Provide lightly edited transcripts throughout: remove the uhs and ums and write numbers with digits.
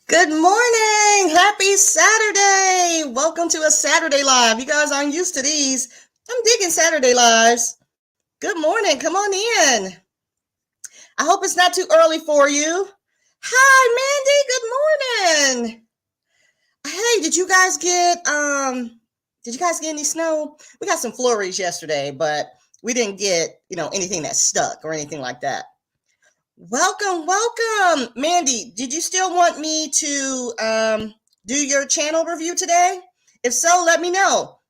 Good morning. Happy Saturday. Welcome to a Saturday Live. You guys aren't used to these. I'm digging Saturday Lives. Good morning. Come on in. I hope it's not too early for you. Hi, Mandy. Good morning. Hey, did you guys get any snow? We got some flurries yesterday, but we didn't get, anything that stuck or anything like that. Welcome, welcome. Mandy, did you still want me to do your channel review today? If so, let me know.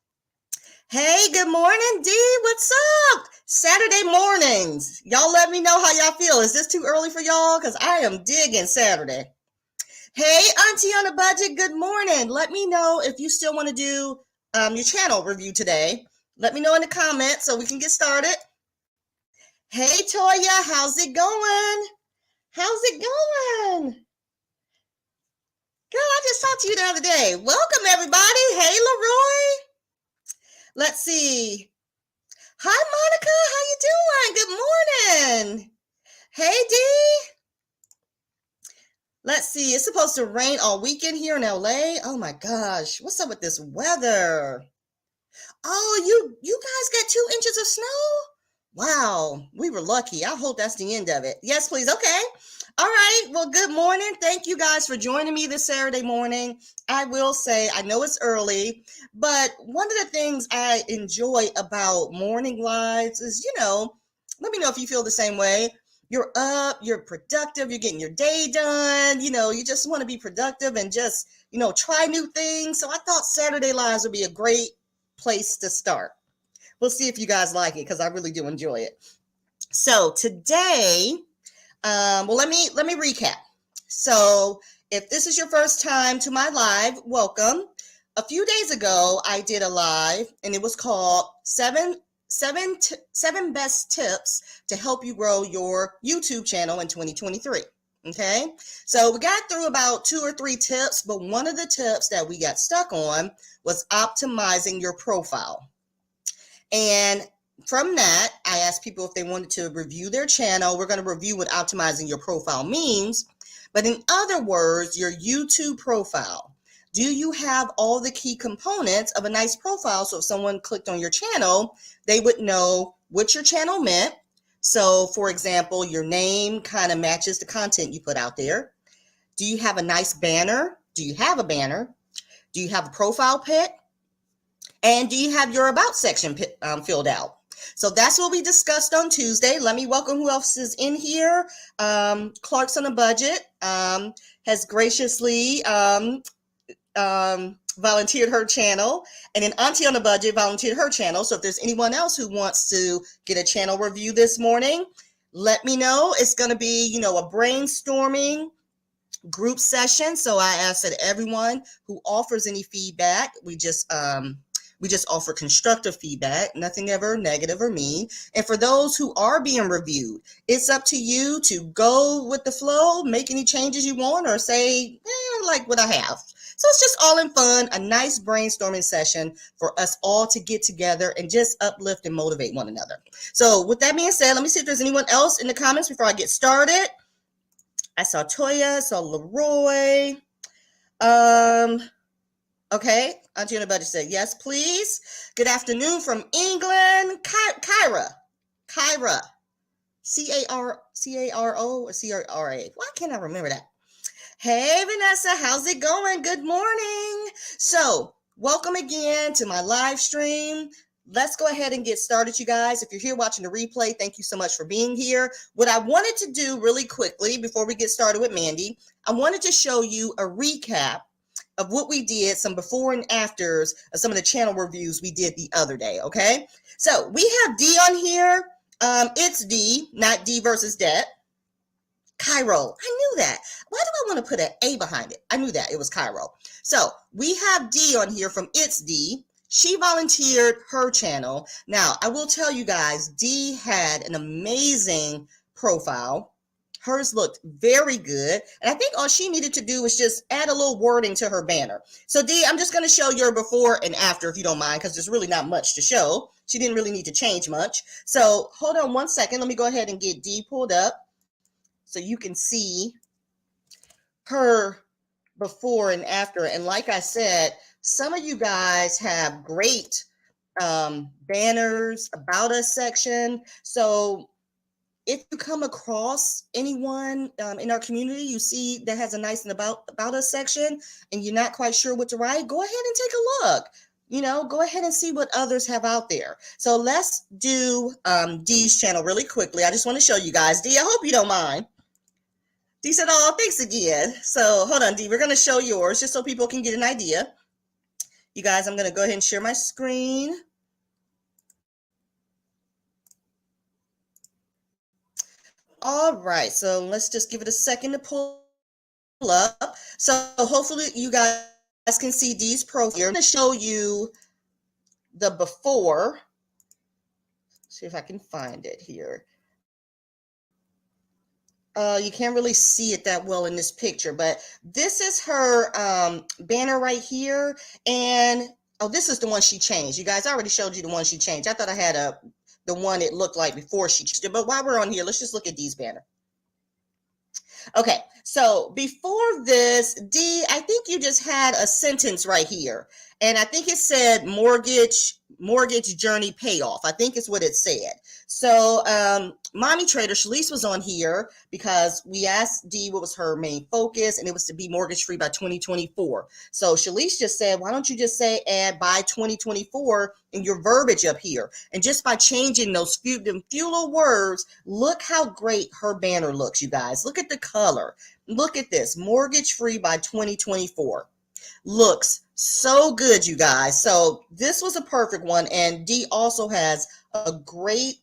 Hey, good morning, D. What's up? Saturday mornings. Y'all let me know how y'all feel. Is this too early for y'all? Because I am digging Saturday. Hey, Auntie on a Budget, good morning. Let me know if you still want to do your channel review today. Let me know in the comments so we can get started. Hey, Toya, how's it going? How's it going? Girl, I just talked to you the other day. Welcome, everybody. Hey, Leroy. Let's see. Hi, Monica. How you doing? Good morning. Hey, D. Let's see. It's supposed to rain all weekend here in LA. Oh my gosh. What's up with this weather? Oh, you guys got 2 inches of snow? Wow, we were lucky. I hope that's the end of it. Yes, please. Okay. All right. Well, good morning. Thank you guys for joining me this Saturday morning. I will say, I know it's early, but one of the things I enjoy about morning lives is, let me know if you feel the same way. You're up, you're productive, you're getting your day done, you just want to be productive and just, try new things. So I thought Saturday lives would be a great place to start. We'll see if you guys like it because I really do enjoy it. So today, well, let me recap. So if this is your first time to my live, welcome. A few days ago, I did a live, and it was called seven best tips to help you grow your YouTube channel in 2023. Okay, so we got through about 2 or 3 tips, but one of the tips that we got stuck on was optimizing your profile. And from that, I asked people if they wanted to review their channel. We're going to review what optimizing your profile means. But in other words, your YouTube profile. Do you have all the key components of a nice profile? So if someone clicked on your channel, they would know what your channel meant. So for example, your name kind of matches the content you put out there. Do you have a nice banner? Do you have a banner? Do you have a profile pic? And do you have your about section filled out? So that's what we discussed on Tuesday. Let me welcome who else is in here. Clark's on a Budget has graciously volunteered her channel, and then Auntie on a Budget volunteered her channel. So if there's anyone else who wants to get a channel review this morning, let me know. It's going to be, a brainstorming group session. So I ask that everyone who offers any feedback, we just offer constructive feedback, nothing ever negative or mean. And for those who are being reviewed, it's up to you to go with the flow, make any changes you want, or say, I like what I have. So it's just all in fun, a nice brainstorming session for us all to get together and just uplift and motivate one another. So with that being said, let me see if there's anyone else in the comments before I get started. I saw Toya, I saw Leroy. Okay, Auntie on a Budget said, yes, please. Good afternoon from England. Kyra. C-A-R-O or C-R-A? Why can't I remember that? Hey, Vanessa, how's it going? Good morning. So, welcome again to my live stream. Let's go ahead and get started, you guys. If you're here watching the replay, thank you so much for being here. What I wanted to do really quickly before we get started with Mandy, I wanted to show you a recap of what we did, some before and afters of some of the channel reviews we did the other day, okay? So we have D on here. It's D, not D versus Debt. Cairo. I knew that. Why do I want to put an A behind it? I knew that. It was Cairo. So we have D on here from It's D. She volunteered her channel. Now, I will tell you guys, D had an amazing profile. Hers looked very good. And I think all she needed to do was just add a little wording to her banner. So D, I'm just going to show your before and after, if you don't mind, because there's really not much to show. She didn't really need to change much. So hold on one second. Let me go ahead and get D pulled up so you can see her before and after. And like I said, some of you guys have great banners, about us section. So if you come across anyone in our community you see that has a nice and about us section and you're not quite sure what to write, go ahead and take a look. Go ahead and see what others have out there. So let's do Dee's channel really quickly. I just want to show you guys. Dee, I hope you don't mind. Dee said, oh, thanks again. So hold on, Dee, we're going to show yours just so people can get an idea. You guys, I'm going to go ahead and share my screen. All right, so let's just give it a second to pull up. So hopefully you guys can see Dee's profile here. I'm going to show you the before. See if I can find it here. You can't really see it that well in this picture, but this is her banner right here. And oh, this is the one she changed. You guys, I already showed you the one she changed. I thought I had the one it looked like before she changed it. But while we're on here, let's just look at Dee's banner. Okay, so before this, Dee, I think you just had a sentence right here. And I think it said mortgage journey payoff. I think it's what it said. So Mommy Trader, Shalise was on here because we asked Dee what was her main focus, and it was to be mortgage free by 2024. So Shalise just said, why don't you just say add by 2024 in your verbiage up here? And just by changing those few little words, look how great her banner looks, you guys. Look at the color. Look at this, mortgage free by 2024. Looks so good, you guys. So this was a perfect one. And Dee also has a great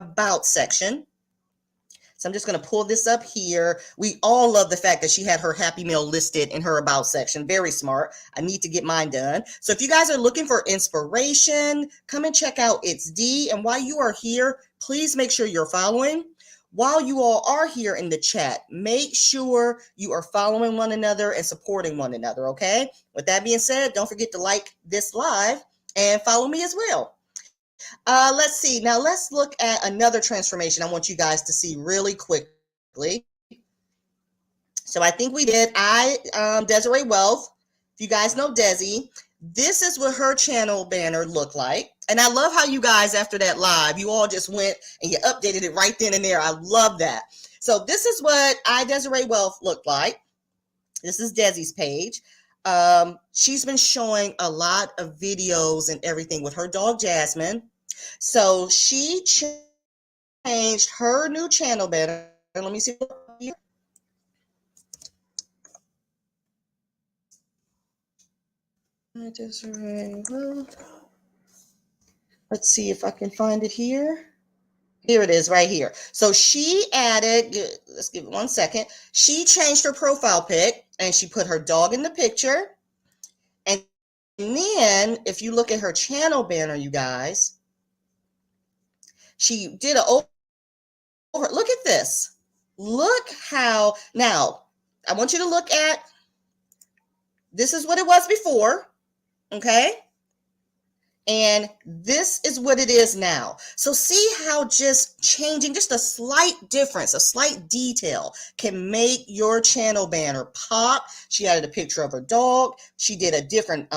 about section. So I'm just going to pull this up here. We all love the fact that she had her Happy Meal listed in her about section. Very smart. I need to get mine done. So if you guys are looking for inspiration, come and check out It's Dee. And while you are here, please make sure you're following. While you all are here in the chat, make sure you are following one another and supporting one another, okay? With that being said, don't forget to like this live and follow me as well. Let's see. Now let's look at another transformation I want you guys to see really quickly. So I think we did. Desiree Wealth. If you guys know Desi, this is what her channel banner looked like. And I love how you guys, after that live, you all just went and you updated it right then and there. I love that. So this is what Desiree Wealth looked like. This is Desi's page. She's been showing a lot of videos and everything with her dog, Jasmine. So she changed her new channel banner. Let me see. Let's see if I can find it here. Here it is right here. So she added, let's give it 1 second. She changed her profile pic and she put her dog in the picture. And then if you look at her channel banner, you guys, she did a over. Look at this. Look how, now I want you to look at, this is what it was before, okay? And this is what it is now. So see how just changing, just a slight difference, a slight detail can make your channel banner pop. She added a picture of her dog. She did a different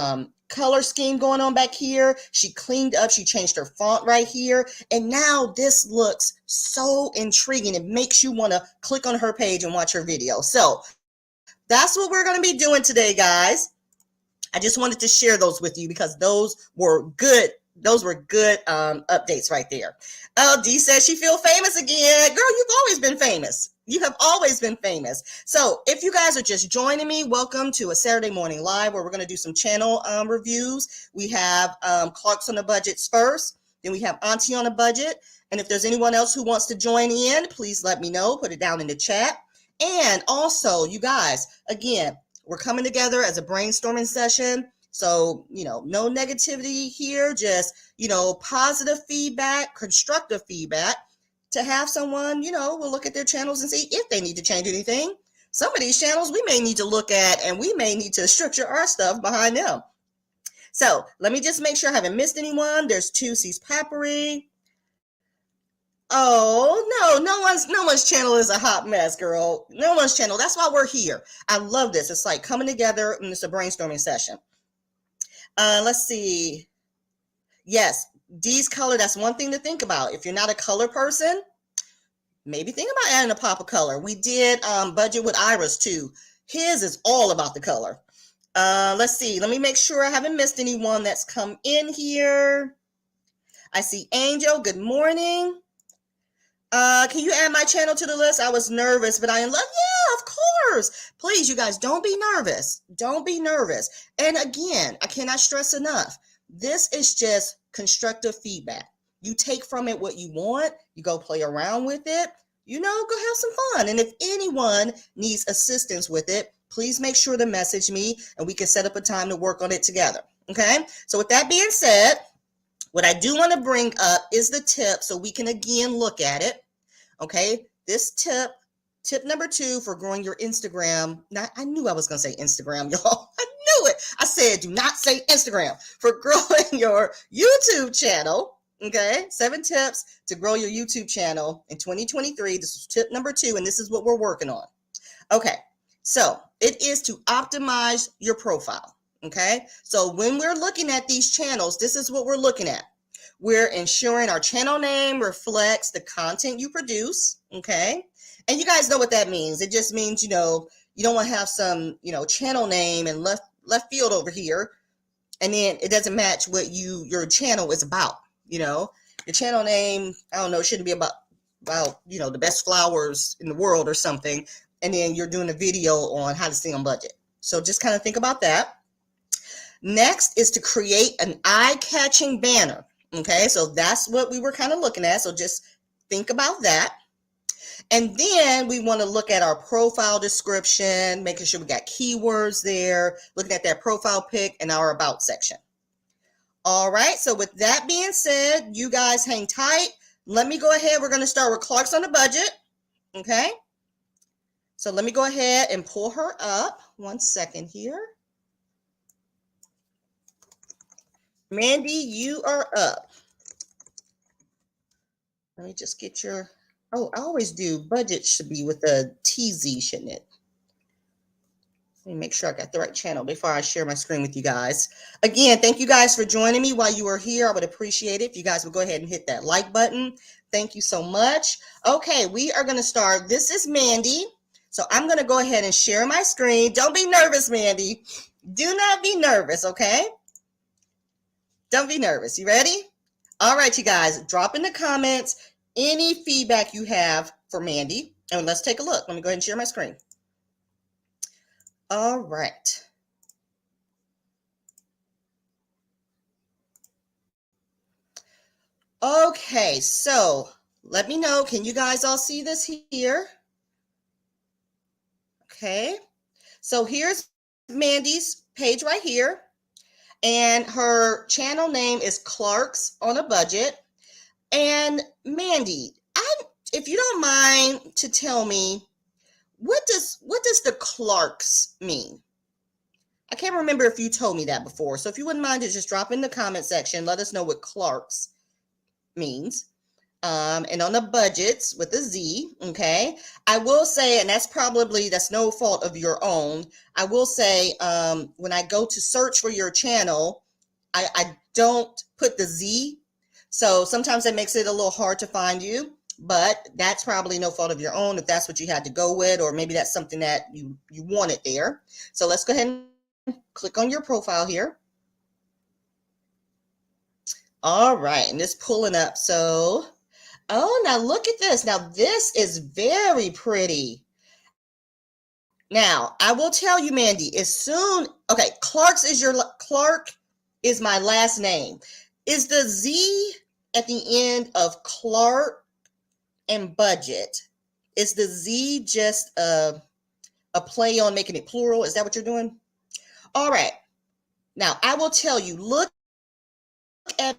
color scheme going on back here. She cleaned up, she changed her font right here. And now this looks so intriguing. It makes you want to click on her page and watch her video. So that's what we're going to be doing today, guys. I just wanted to share those with you because those were good. Those were good updates right there. Oh, Dee says she feels famous again. Girl, you've always been famous. You have always been famous. So if you guys are just joining me, welcome to a Saturday morning live where we're going to do some channel reviews. We have Clark's on the budgets first. Then we have Auntie on a budget. And if there's anyone else who wants to join in, please let me know. Put it down in the chat. And also, you guys, again, we're coming together as a brainstorming session. So, no negativity here, just, positive feedback, constructive feedback to have someone, we'll look at their channels and see if they need to change anything. Some of these channels we may need to look at and we may need to structure our stuff behind them. So let me just make sure I haven't missed anyone. There's 2 C's Papery. Oh, no one's channel is a hot mess, girl. No one's channel. That's why we're here. I love this. It's like coming together and it's a brainstorming session. Let's see. Yes, D's color. That's one thing to think about. If you're not a color person, maybe think about adding a pop of color. We did budget with Iris too. His is all about the color. Let's see. Let me make sure I haven't missed anyone that's come in here. I see Angel. Good morning. Can you add my channel to the list? I was nervous, but I am love. Yeah, of course. Please, you guys, don't be nervous. Don't be nervous. And again, I cannot stress enough. This is just constructive feedback. You take from it what you want. You go play around with it. Go have some fun. And if anyone needs assistance with it, please make sure to message me and we can set up a time to work on it together. Okay? So with that being said, what I do want to bring up is the tip so we can again look at it. Okay, this tip number 2 for growing your Instagram. Now, I knew I was going to say Instagram, y'all. I knew it. I said, do not say Instagram. For growing your YouTube channel. Okay, 7 tips to grow your YouTube channel in 2023. This is tip number 2, and this is what we're working on. Okay, so it is to optimize your profile. Okay, so when we're looking at these channels, this is what we're looking at. We're ensuring our channel name reflects the content you produce. Okay, and you guys know what that means. It just means, you don't want to have some, channel name and left field over here, and then it doesn't match what your channel is about. Your channel name, I don't know, it shouldn't be about the best flowers in the world or something, and then you're doing a video on how to stay on budget. So just kind of think about that. Next is to create an eye-catching banner. Okay, so that's what we were kind of looking at. So just think about that. And then we want to look at our profile description, making sure we got keywords there, looking at that profile pic and our about section. All right, so with that being said, you guys hang tight. Let me go ahead. We're going to start with Clark's on a budget. Okay, so let me go ahead and pull her up. 1 second here. Mandy, you are up. Let me just get your, I always do. Budget should be with a TZ, shouldn't it? Let me make sure I got the right channel before I share my screen with you guys. Again, thank you guys for joining me while you were here. I would appreciate it if you guys would go ahead and hit that like button. Thank you so much. Okay, we are going to start. This is Mandy. So I'm going to go ahead and share my screen. Don't be nervous, Mandy. Do not be nervous, okay? Don't be nervous. You ready? All right, you guys, drop in the comments any feedback you have for Mandy. And let's take a look. Let me go ahead and share my screen. All right. Okay, so let me know. Can you guys all see this here? Okay. So here's Mandy's page right here. And her channel name is Clark's on a Budget. And Mandy, if you don't mind to tell me, what does the Clark's mean? I can't remember if you told me that before. So if you wouldn't mind to just drop in the comment section, let us know what Clark's means. And on the budgets with a Z, okay? I will say, and that's no fault of your own. I will say, when I go to search for your channel, I don't put the Z. So sometimes that makes it a little hard to find you, but that's probably no fault of your own if that's what you had to go with, or maybe that's something that you wanted there. So let's go ahead and click on your profile here. All right, and it's pulling up. So, oh, now look at this. Now this is very pretty. Now, I will tell you, Mandy, okay, Clark is my last name. Is the Z at the end of Clark and budget, is the Z just a play on making it plural? Is that what you're doing? All right. Now, I will tell you, look at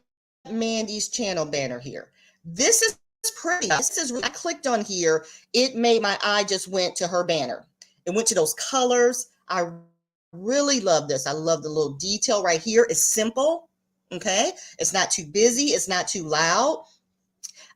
Mandy's channel banner here. This is pretty. I clicked on here. It made my eye just went to her banner. It went to those colors. I really love this. I love the little detail right here. It's simple. Okay. It's not too busy. It's not too loud.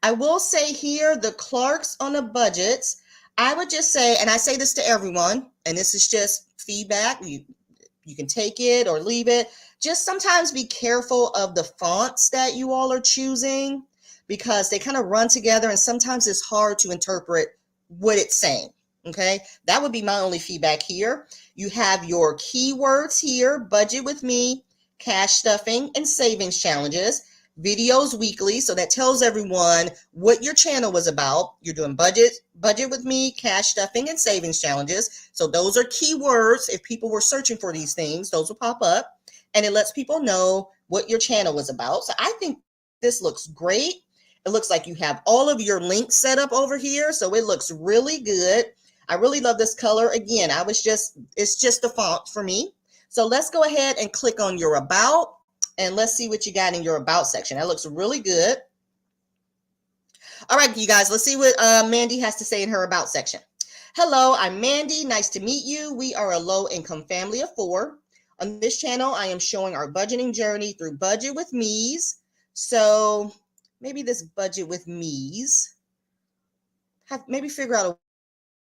I will say here, the clerks on the budgets, I would just say, and I say this to everyone, and this is just feedback. You can take it or leave it. Just sometimes be careful of the fonts that you all are choosing because they kind of run together and sometimes it's hard to interpret what it's saying. Okay, that would be my only feedback here. You have your keywords here: budget with me, cash stuffing, and savings challenges. Videos weekly, so that tells everyone what your channel was about. You're doing budget with me, cash stuffing, and savings challenges. So those are keywords. If people were searching for these things, those will pop up, and it lets people know what your channel was about. So I think this looks great. It looks like you have all of your links set up over here, so it looks really good. I really love this color. Again, it's just the font for me. So let's go ahead and click on your about. And let's see what you got in your about section. That looks really good. All right, you guys, let's see what Mandy has to say in her about section. Hello, I'm Mandy. Nice to meet you. We are a low-income family of 4. On this channel, I am showing our budgeting journey through Budget with Me's. So maybe this Budget with Me's, maybe figure out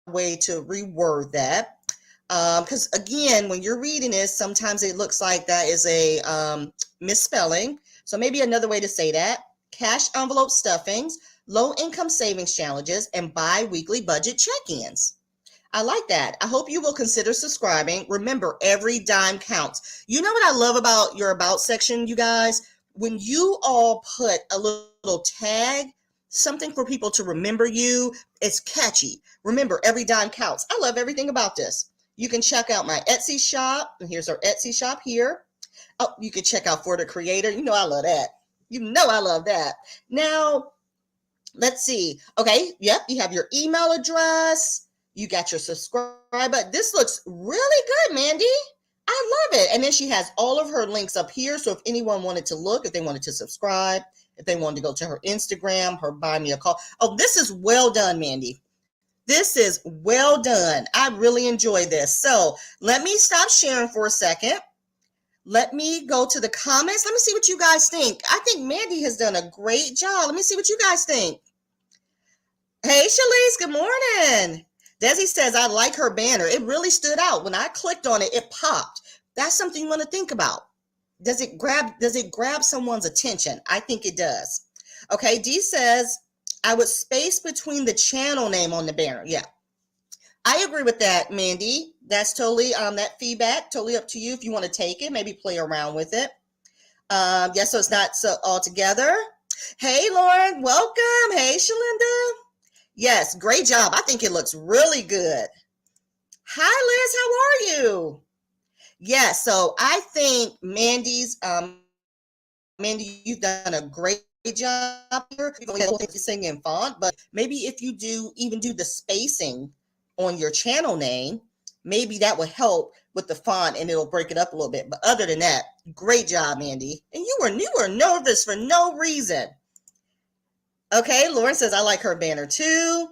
a way to reword that. Because again, when you're reading this, sometimes it looks like that is a misspelling. So maybe another way to say that: cash envelope stuffings, low income savings challenges, and bi-weekly budget check-ins. I like that. I hope you will consider subscribing. Remember, every dime counts. You know what I love about your about section, you guys? When you all put a little tag, something for people to remember you, it's catchy. Remember, every dime counts. I love everything about this. You can check out my Etsy shop, and here's our Etsy shop here. Oh, you can check out For the Creator. You know I love that. You know I love that. Now, let's see. Okay, yep, you have your email address. You got your subscribe button. This looks really good, Mandy. I love it. And then she has all of her links up here. So if anyone wanted to look, if they wanted to subscribe, if they wanted to go to her Instagram, her buy me a call. Oh, this is well done, Mandy. This is well done. I really enjoy this. So let me stop sharing for a second. Let me go to the comments. Let me see what you guys think. I think Mandy has done a great job. Let me see what you guys think. Hey, Shalise, good morning. Desi says, I like her banner. It really stood out. When I clicked on it, it popped. That's something you want to think about. Does it grab someone's attention? I think it does. Okay, Dee says, I would space between the channel name on the banner. Yeah, I agree with that, Mandy. That's totally that feedback, totally up to you if you want to take it, maybe play around with it. Yeah, so it's not so all together. Hey, Lauren, welcome. Hey, Shalinda. Yes, great job. I think it looks really good. Hi, Liz. How are you? Yes, so I think Mandy, you've done a great job here. You're singing font, but maybe if you even do the spacing on your channel name, maybe that will help with the font and it'll break it up a little bit. But other than that, great job, Mandy. And you were nervous for no reason. Okay, Lauren says I like her banner too.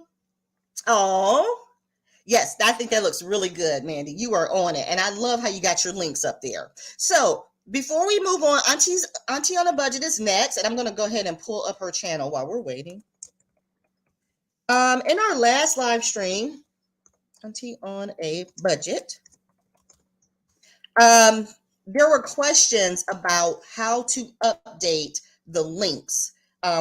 Oh, yes, I think that looks really good, Mandy. You are on it. And I love how you got your links up there. So before we move on, Auntie on a Budget is next. And I'm going to go ahead and pull up her channel while we're waiting. In our last live stream, Auntie on a Budget, there were questions about how to update the links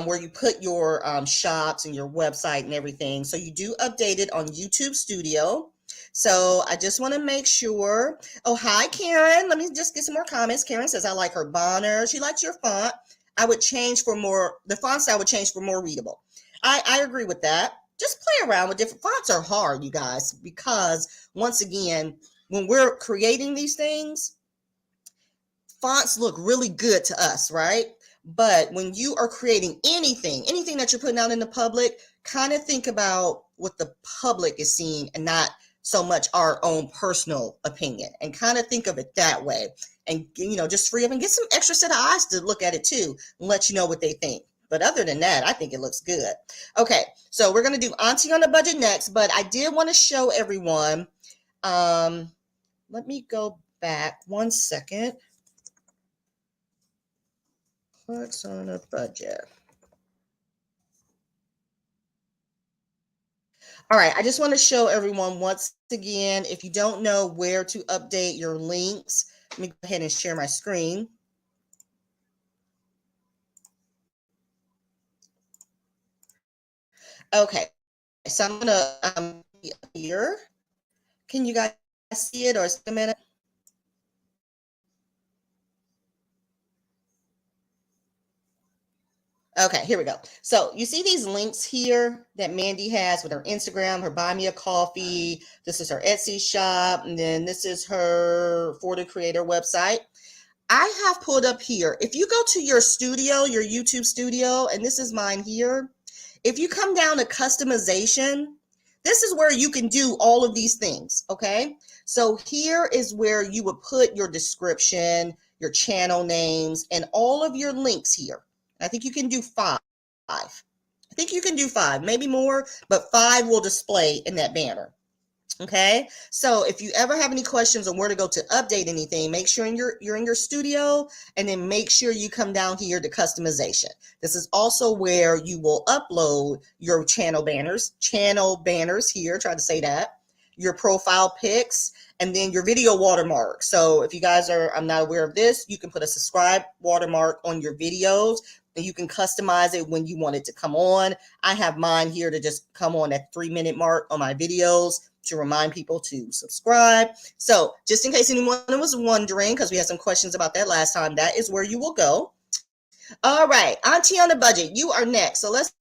where you put your shops and your website and everything. So you do update it on YouTube Studio. So I just want to make sure. Oh, hi, Karen. Let me just get some more comments. Karen says, I like her banner. She likes your font. The font style would change for more readable. I agree with that. Just play around with different fonts. Are hard, you guys, because once again, when we're creating these things, fonts look really good to us, right? But when you are creating anything that you're putting out in the public, kind of think about what the public is seeing and not so much our own personal opinion, and kind of think of it that way. And, just free up and get some extra set of eyes to look at it too and let you know what they think. But other than that, I think it looks good. Okay, so we're going to do Auntie on a Budget next, but I did want to show everyone. Let me go back 1 second. What's on a budget? All right, I just want to show everyone once again, if you don't know where to update your links, let me go ahead and share my screen. Okay, so I'm gonna here. Can you guys see it, or is it a minute? Okay, here we go. So you see these links here that Mandy has with her Instagram, her Buy Me a Coffee. This is her Etsy shop, and then this is her For the Creator website. I have pulled up here. If you go to your studio, your YouTube studio, and this is mine here, if you come down to customization, this is where you can do all of these things, okay? So here is where you would put your description, your channel names, and all of your links here. I think you can do 5. I think you can do 5, maybe more, but 5 will display in that banner. Okay, so if you ever have any questions on where to go to update anything, make sure you're in your studio, and then make sure you come down here to customization. This is also where you will upload your channel banners here, try to say that, your profile pics, and then your video watermark. So if you guys I'm not aware of this, you can put a subscribe watermark on your videos, and you can customize it when you want it to come on. I have mine here to just come on at 3-minute mark on my videos to remind people to subscribe. So just in case anyone was wondering, because we had some questions about that last time, that is where you will go. All right, Auntie on the Budget, you are next. So let's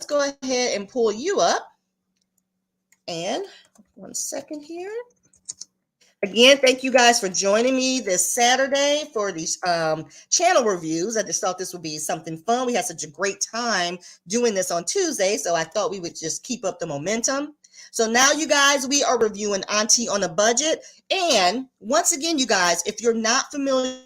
go ahead and pull you up. And 1 second here. Again, thank you guys for joining me this Saturday for these channel reviews. I just thought this would be something fun. We had such a great time doing this on Tuesday, so I thought we would just keep up the momentum. So now, you guys, we are reviewing Auntie on a Budget. And once again, you guys, if you're not familiar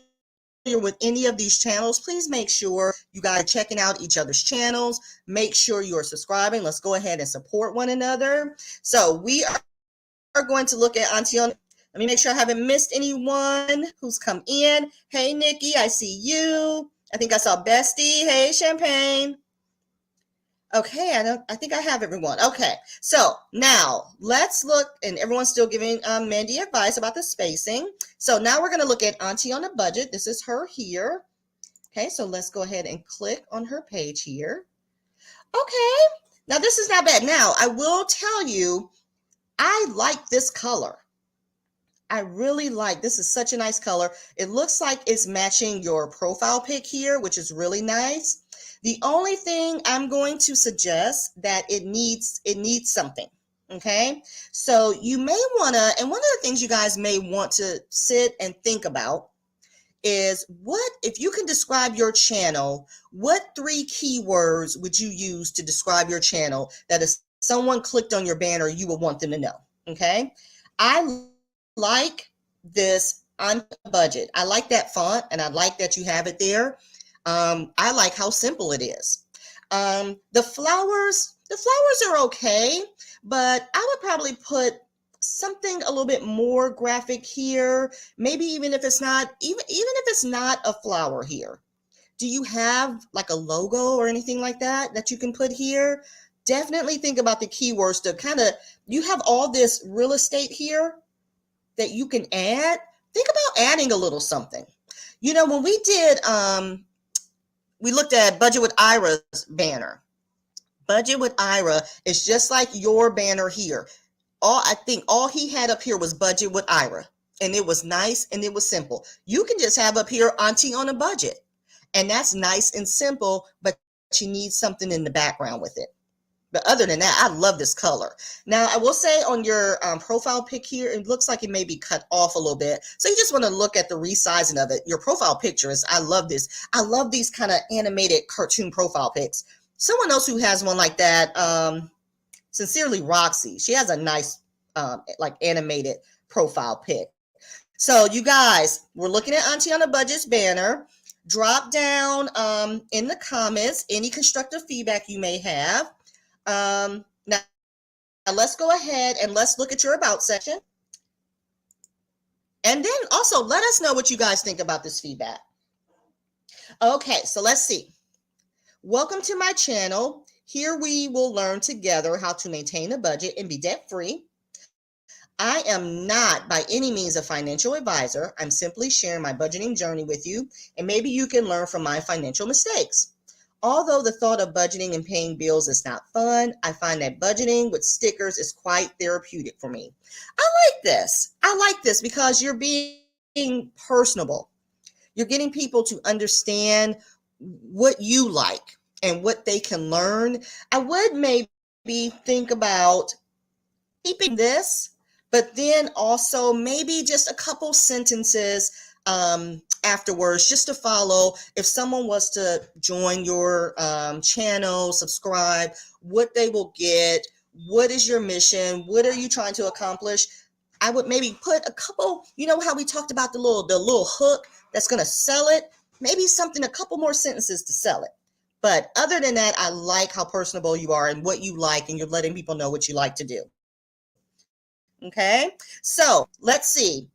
with any of these channels, please make sure you guys are checking out each other's channels. Make sure you are subscribing. Let's go ahead and support one another. So we are going to look at Auntie on. Let me make sure I haven't missed anyone who's come in. Hey, Nikki, I see you. I think I saw Bestie. Hey, Champagne. Okay, I think I have everyone. Okay, so now let's look, and everyone's still giving Mandy advice about the spacing. So now we're going to look at Auntie on a Budget. This is her here. Okay, so let's go ahead and click on her page here. Okay, now this is not bad. Now, I will tell you, I like this color. I really like, this is such a nice color. It looks like it's matching your profile pic here, which is really nice. The only thing I'm going to suggest that it needs something. Okay, so you may want to, and one of the things you guys may want to sit and think about is, what if you can describe your channel, what 3 keywords would you use to describe your channel that if someone clicked on your banner, you would want them to know? Okay, I like this on a budget. I like that font, and I like that you have it there. I like how simple it is. The flowers are okay, but I would probably put something a little bit more graphic here. Maybe even if it's not if it's not a flower here. Do you have like a logo or anything like that you can put here? Definitely think about the keywords to kind of, you have all this real estate here that you can add. Think about adding a little something. You know, when we did, we looked at Budget with Ira's banner. Budget with Ira is just like your banner here. I think all he had up here was Budget with Ira, and it was nice and it was simple. You can just have up here Auntie on a Budget, and that's nice and simple, but you need something in the background with it. But other than that, I love this color. Now, I will say on your profile pic here, it looks like it may be cut off a little bit. So you just want to look at the resizing of it. Your profile picture is, I love this. I love these kind of animated cartoon profile pics. Someone else who has one like that, Sincerely Roxy. She has a nice like animated profile pic. So you guys, we're looking at Auntie on a Budget's banner. Drop down in the comments any constructive feedback you may have. Now let's go ahead and let's look at your about section. And then also let us know what you guys think about this feedback. Okay, so let's see. Welcome to my channel. Here we will learn together how to maintain a budget and be debt-free. I am not by any means a financial advisor. I'm simply sharing my budgeting journey with you, and maybe you can learn from my financial mistakes. Although the thought of budgeting and paying bills is not fun, I find that budgeting with stickers is quite therapeutic for me. I like this. I like this because you're being personable. You're getting people to understand what you like and what they can learn. I would maybe think about keeping this, but then also maybe just a couple sentences afterwards just to follow. If someone was to join your channel, subscribe, what they will get, what is your mission, what are you trying to accomplish? I would maybe put a couple, you know how we talked about the little hook that's going to sell it, maybe something, a couple more sentences to sell it. But other than that, I like how personable you are and what you like, and you're letting people know what you like to do. Okay, so let's see.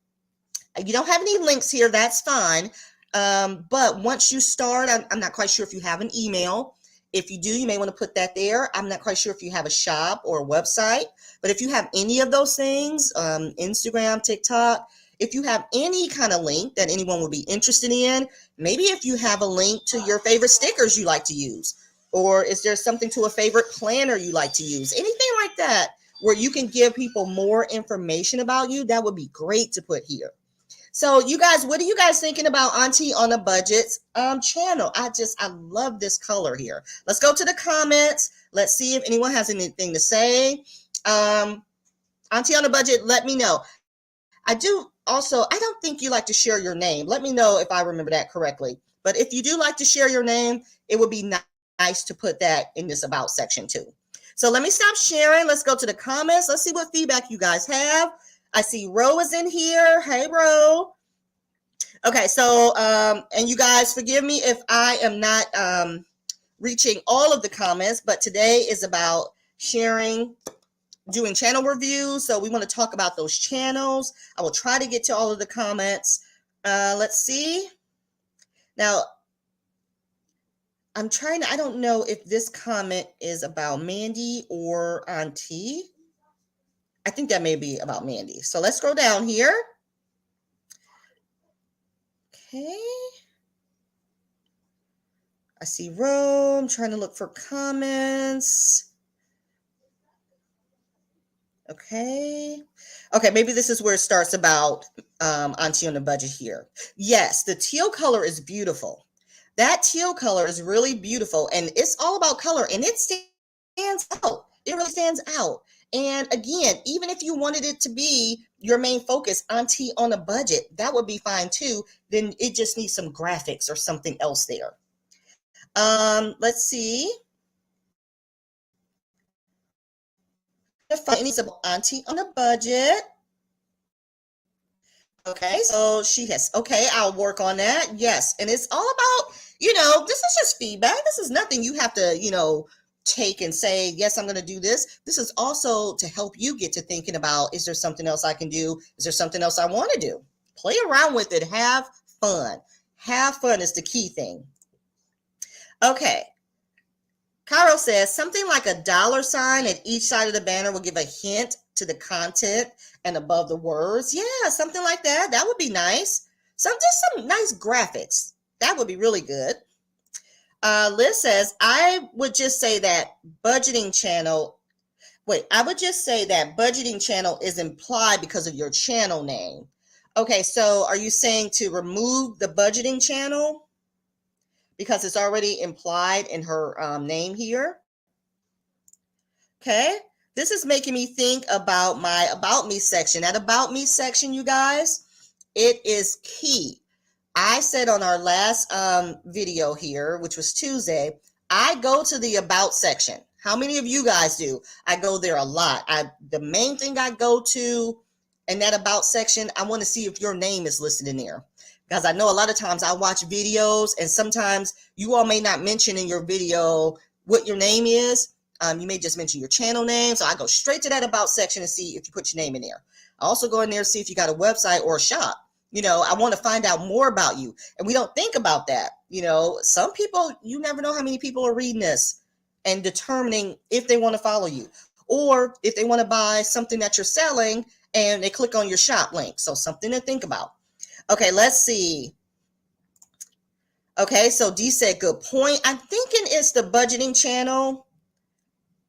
You don't have any links here, that's fine. But once you start, I'm not quite sure if you have an email. If you do, you may want to put that there. I'm not quite sure if you have a shop or a website, but if you have any of those things, Instagram, TikTok, if you have any kind of link that anyone would be interested in, maybe if you have a link to your favorite stickers you like to use, or is there something to a favorite planner you like to use, anything like that, where you can give people more information about you, that would be great to put here. So you guys, what are you guys thinking about Auntie on a Budget's channel? I love this color here. Let's go to the comments. Let's see if anyone has anything to say. Auntie on a Budget, let me know. I don't think you like to share your name. Let me know if I remember that correctly. But if you do like to share your name, it would be nice to put that in this about section too. So let me stop sharing. Let's go to the comments. Let's see what feedback you guys have. I see Ro is in here. Hey, Ro. Okay, so, and you guys forgive me if I am not reaching all of the comments, but today is about sharing, doing channel reviews. So we want to talk about those channels. I will try to get to all of the comments. Let's see. Now, I don't know if this comment is about Mandy or Auntie. I think that may be about Mandy. So let's scroll down here. Okay. I see Rome. I'm trying to look for comments. Okay. Okay, maybe this is where it starts about Auntie on the Budget here. Yes, the teal color is beautiful. That teal color is really beautiful, and it's all about color, and it stands out. It really stands out. And again, even if you wanted it to be your main focus, Auntie on a Budget, that would be fine too. Then it just needs some graphics or something else there. Let's see. It's about Auntie on a Budget. Okay, so she has, okay, I'll work on that. Yes, and it's all about, this is just feedback. This is nothing you have to, take and say, yes, I'm going to do this. This is also to help you get to thinking about, is there something else I can do? Is there something else I want to do? Play around with it. Have fun. Have fun is the key thing. Okay. Cairo says something like a $sign at each side of the banner will give a hint to the content and above the words. Yeah, something like that. That would be nice. Just some nice graphics. That would be really good. Liz says, I would just say that budgeting channel is implied because of your channel name. Okay, so are you saying to remove the budgeting channel because it's already implied in her name here? Okay, this is making me think about my About Me section. That About Me section, you guys, it is key. I said on our last video here, which was Tuesday, I go to the About section. How many of you guys do? I go there a lot. The main thing I go to in that About section, I want to see if your name is listed in there. Because I know a lot of times I watch videos and sometimes you all may not mention in your video what your name is. You may just mention your channel name. So I go straight to that About section and see if you put your name in there. I also go in there and see if you got a website or a shop. I want to find out more about you. And we don't think about that. Some people, you never know how many people are reading this. and determining if they want to follow you, or if they want to buy something that you're selling and they click on your shop link. So something to think about. Okay, let's see. Okay, so Dee said, good point. I'm thinking it's the budgeting channel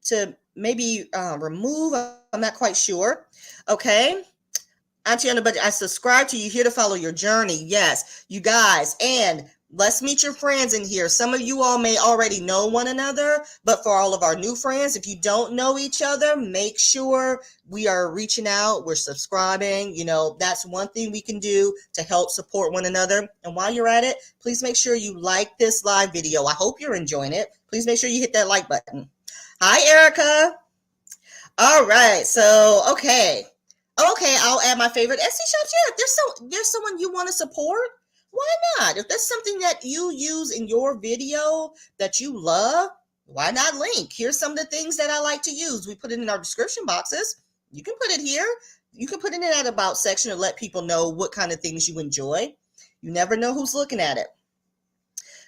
to maybe remove. I'm not quite sure. Okay. Auntie on the Budget, I subscribe to you, here to follow your journey. Yes, you guys. And let's meet your friends in here. Some of you all may already know one another, but for all of our new friends, if you don't know each other, make sure we are reaching out. We're subscribing. You know, that's one thing we can do to help support one another. And while you're at it, please make sure you like this live video. I hope you're enjoying it. Please make sure you hit that like button. Hi, Erica. All right. So, okay, I'll add my favorite Etsy shops. Yeah, if there's someone you want to support, why not? If there's something that you use in your video that you love, why not link? Here's some of the things that I like to use. We put it in our description boxes. You can put it here. You can put it in that about section to let people know what kind of things you enjoy. You never know who's looking at it.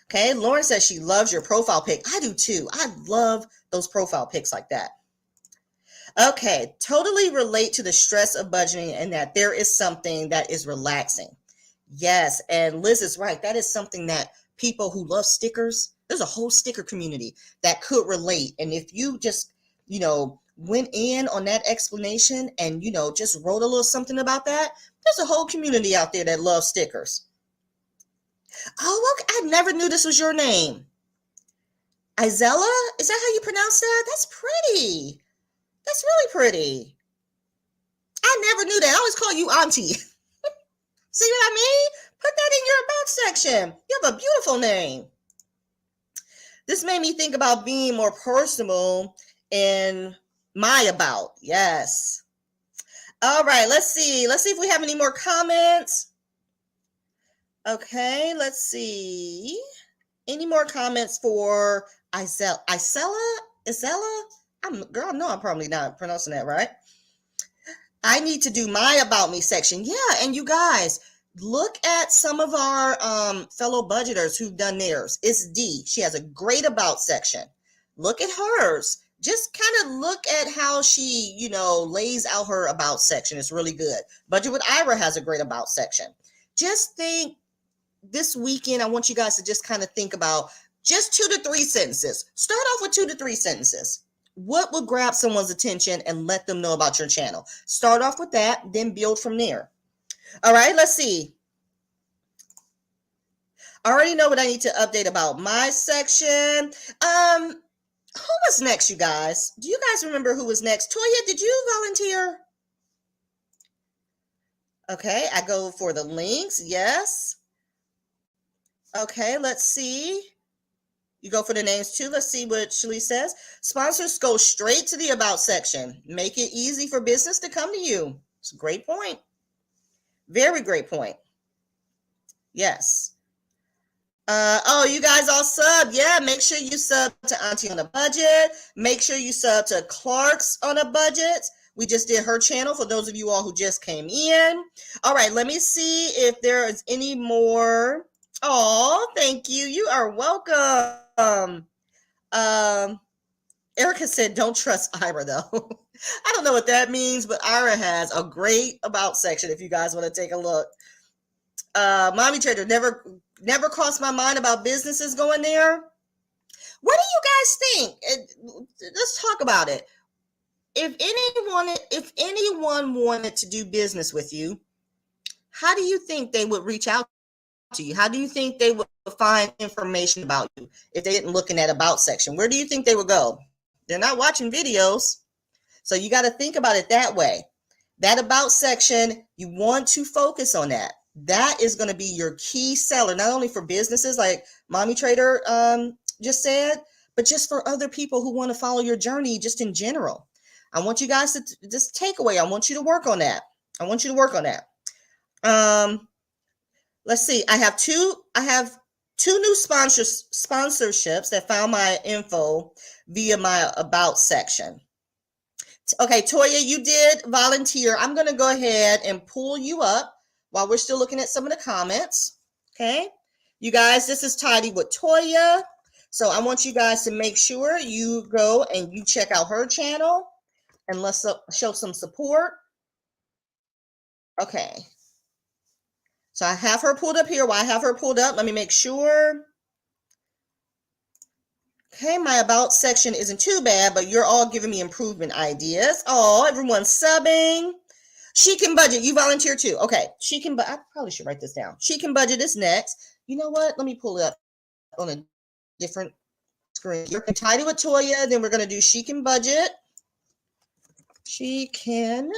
Okay, Lauren says she loves your profile pic. I do too. I love those profile pics like that. Okay, totally relate to the stress of budgeting and that there is something that is relaxing. Yes, and Liz is right. That is something that people who love stickers, there's a whole sticker community that could relate. And if you just, went in on that explanation and, just wrote a little something about that, there's a whole community out there that loves stickers. Oh, okay. I never knew this was your name. Isella? Is that how you pronounce that? That's pretty. That's really pretty. I never knew that. I always call you Auntie. See what I mean? Put that in your about section. You have a beautiful name. This made me think about being more personal in my about. Yes. All right, let's see. Let's see if we have any more comments. Okay, let's see. Any more comments for Isella? Isella? Girl, no, I'm probably not pronouncing that right. I need to do my about me section. Yeah, and you guys, look at some of our fellow budgeters who've done theirs. It's Dee. She has a great about section. Look at hers. Just kind of look at how she, lays out her about section. It's really good. Budget with Ira has a great about section. Just think this weekend, I want you guys to just kind of think about just 2 to 3 sentences. Start off with 2 to 3 sentences. What will grab someone's attention and let them know about your channel? Start off with that, then build from there. All right, let's see. I already know what I need to update about my section. Who was next, you guys? Do you guys remember who was next? Toya, did you volunteer? Okay, I go for the links. Yes. Okay, let's see. You go for the names too. Let's see what Shali says. Sponsors go straight to the about section. Make it easy for business to come to you. It's a great point. Very great point. Yes. Oh, you guys all sub. Yeah, make sure you sub to Auntie on a Budget. Make sure you sub to Clark's on a Budget. We just did her channel for those of you all who just came in. All right, let me see if there is any more. Oh, thank you. You are welcome. Erica said, don't trust Ira, though. I don't know what that means, but Ira has a great about section if you guys want to take a look. Mommy Trader, never crossed my mind about businesses going there. What do you guys think? Let's talk about it. If anyone wanted to do business with you, how do you think they would reach out to you? How do you think they would find information about you if they didn't look in that about section? Where do you think they would go? They're not watching videos. So you got to think about it that way. That about section, you want to focus on that. That is going to be your key seller, not only for businesses like Mommy Trader just said, but just for other people who want to follow your journey just in general. I want you guys to just take away. I want you to work on that. Let's see. I have two new sponsorships that found my info via my about section. Okay, Toya, you did volunteer. I'm going to go ahead and pull you up while we're still looking at some of the comments. Okay, you guys, this is Tidy with Toya. So I want you guys to make sure you go and you check out her channel and let's show some support. Okay. So I have her pulled up here. While I have her pulled up, let me make sure. Okay, my about section isn't too bad, but you're all giving me improvement ideas. Oh, everyone's subbing. She can budget. You volunteer too. Okay, she can. I probably should write this down. She can budget is next. You know what? Let me pull it up on a different screen. You're tidy with Toya. Then we're gonna do she can budget. She can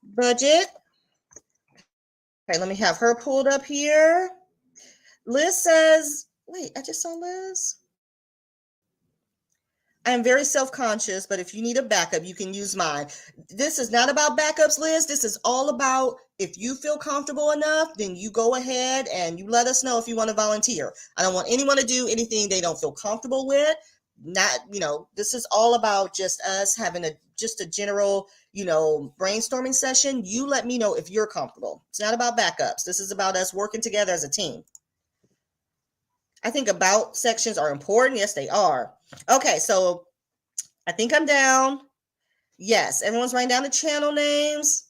budget. Okay, let me have her pulled up here. Liz says, wait, I just saw Liz. I am very self-conscious, but if you need a backup, you can use mine. This is not about backups, Liz. This is all about if you feel comfortable enough, then you go ahead and you let us know if you want to volunteer. I don't want anyone to do anything they don't feel comfortable with. Not, this is all about just us having just a general, brainstorming session. You let me know if you're comfortable. It's not about backups. This is about us working together as a team. I think about sections are important. Yes, they are. Okay, so I think I'm down. Yes, everyone's writing down the channel names.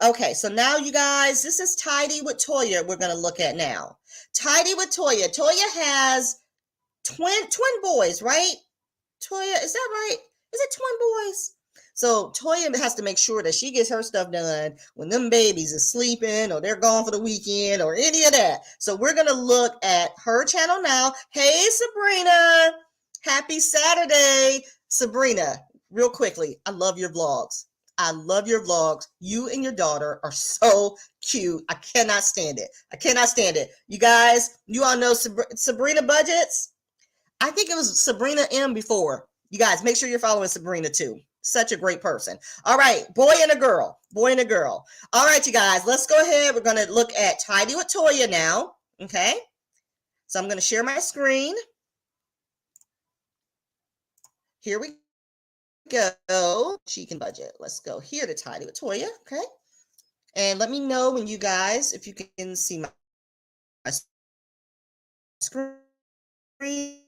Okay, so now you guys, this is Tidy with Toya we're going to look at now. Tidy with Toya. Toya has twin boys, right? Toya, is that right? Is it twin boys? So Toya has to make sure that she gets her stuff done when them babies is sleeping or they're gone for the weekend or any of that. So we're going to look at her channel now. Hey, Sabrina. Happy Saturday. Sabrina, real quickly, I love your vlogs. I love your vlogs. You and your daughter are so cute. I cannot stand it. I cannot stand it. You guys, you all know Sabrina Budgets? I think it was Sabrina M before. You guys, make sure you're following Sabrina too. Such a great person. All right, boy and a girl. Boy and a girl. All right, you guys, let's go ahead. We're going to look at Tidy with Toya now. Okay. So I'm going to share my screen. Here we go. She can budget. Let's go here to Tidy with Toya. Okay. And let me know when you guys, if you can see my screen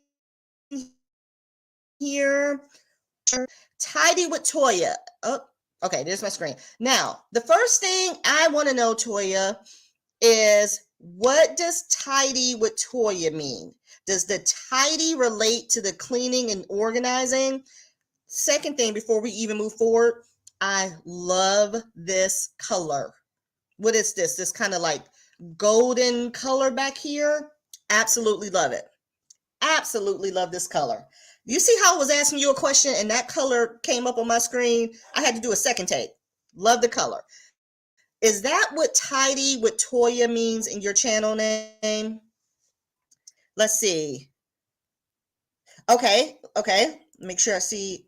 here. Tidy with Toya. Oh, okay, there's my screen. Now, the first thing I want to know, Toya, is what does tidy with Toya mean? Does the tidy relate to the cleaning and organizing? Second thing, before we even move forward, I love this color. What is this? This kind of like golden color back here. Absolutely love it. Absolutely love this color. You see how I was asking you a question and that color came up on my screen? I had to do a second take. Love the color. Is that what Tidy with Toya means in your channel name? Let's see. Okay. Make sure I see.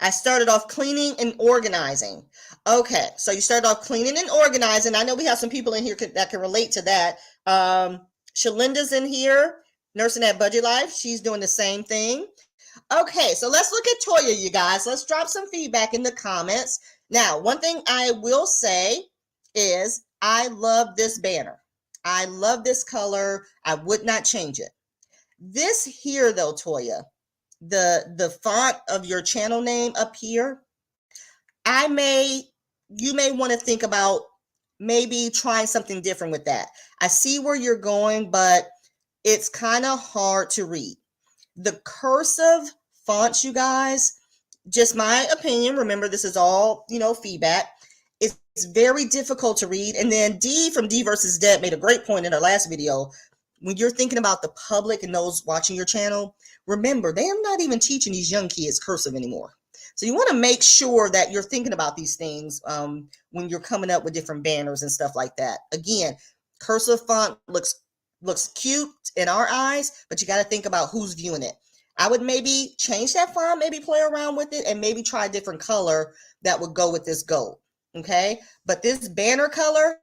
I started off cleaning and organizing. Okay, so you started off cleaning and organizing. I know we have some people in here that can relate to that. Shalinda's in here, nursing at Budget Life. She's doing the same thing. Okay, so let's look at Toya, you guys. Let's drop some feedback in the comments. Now, one thing I will say is I love this banner. I love this color. I would not change it. This here, though, Toya, the font of your channel name up here, you may want to think about maybe trying something different with that. I see where you're going, but it's kind of hard to read. The cursive fonts, you guys, just my opinion, remember this is all, feedback. It's very difficult to read. And then D from D versus Deb made a great point in our last video. When you're thinking about the public and those watching your channel, remember, they are not even teaching these young kids cursive anymore. So you want to make sure that you're thinking about these things when you're coming up with different banners and stuff like that. Again, cursive font looks cute in our eyes, but you got to think about who's viewing it. I would maybe change that font, maybe play around with it, and maybe try a different color that would go with this gold. Okay, but this banner color,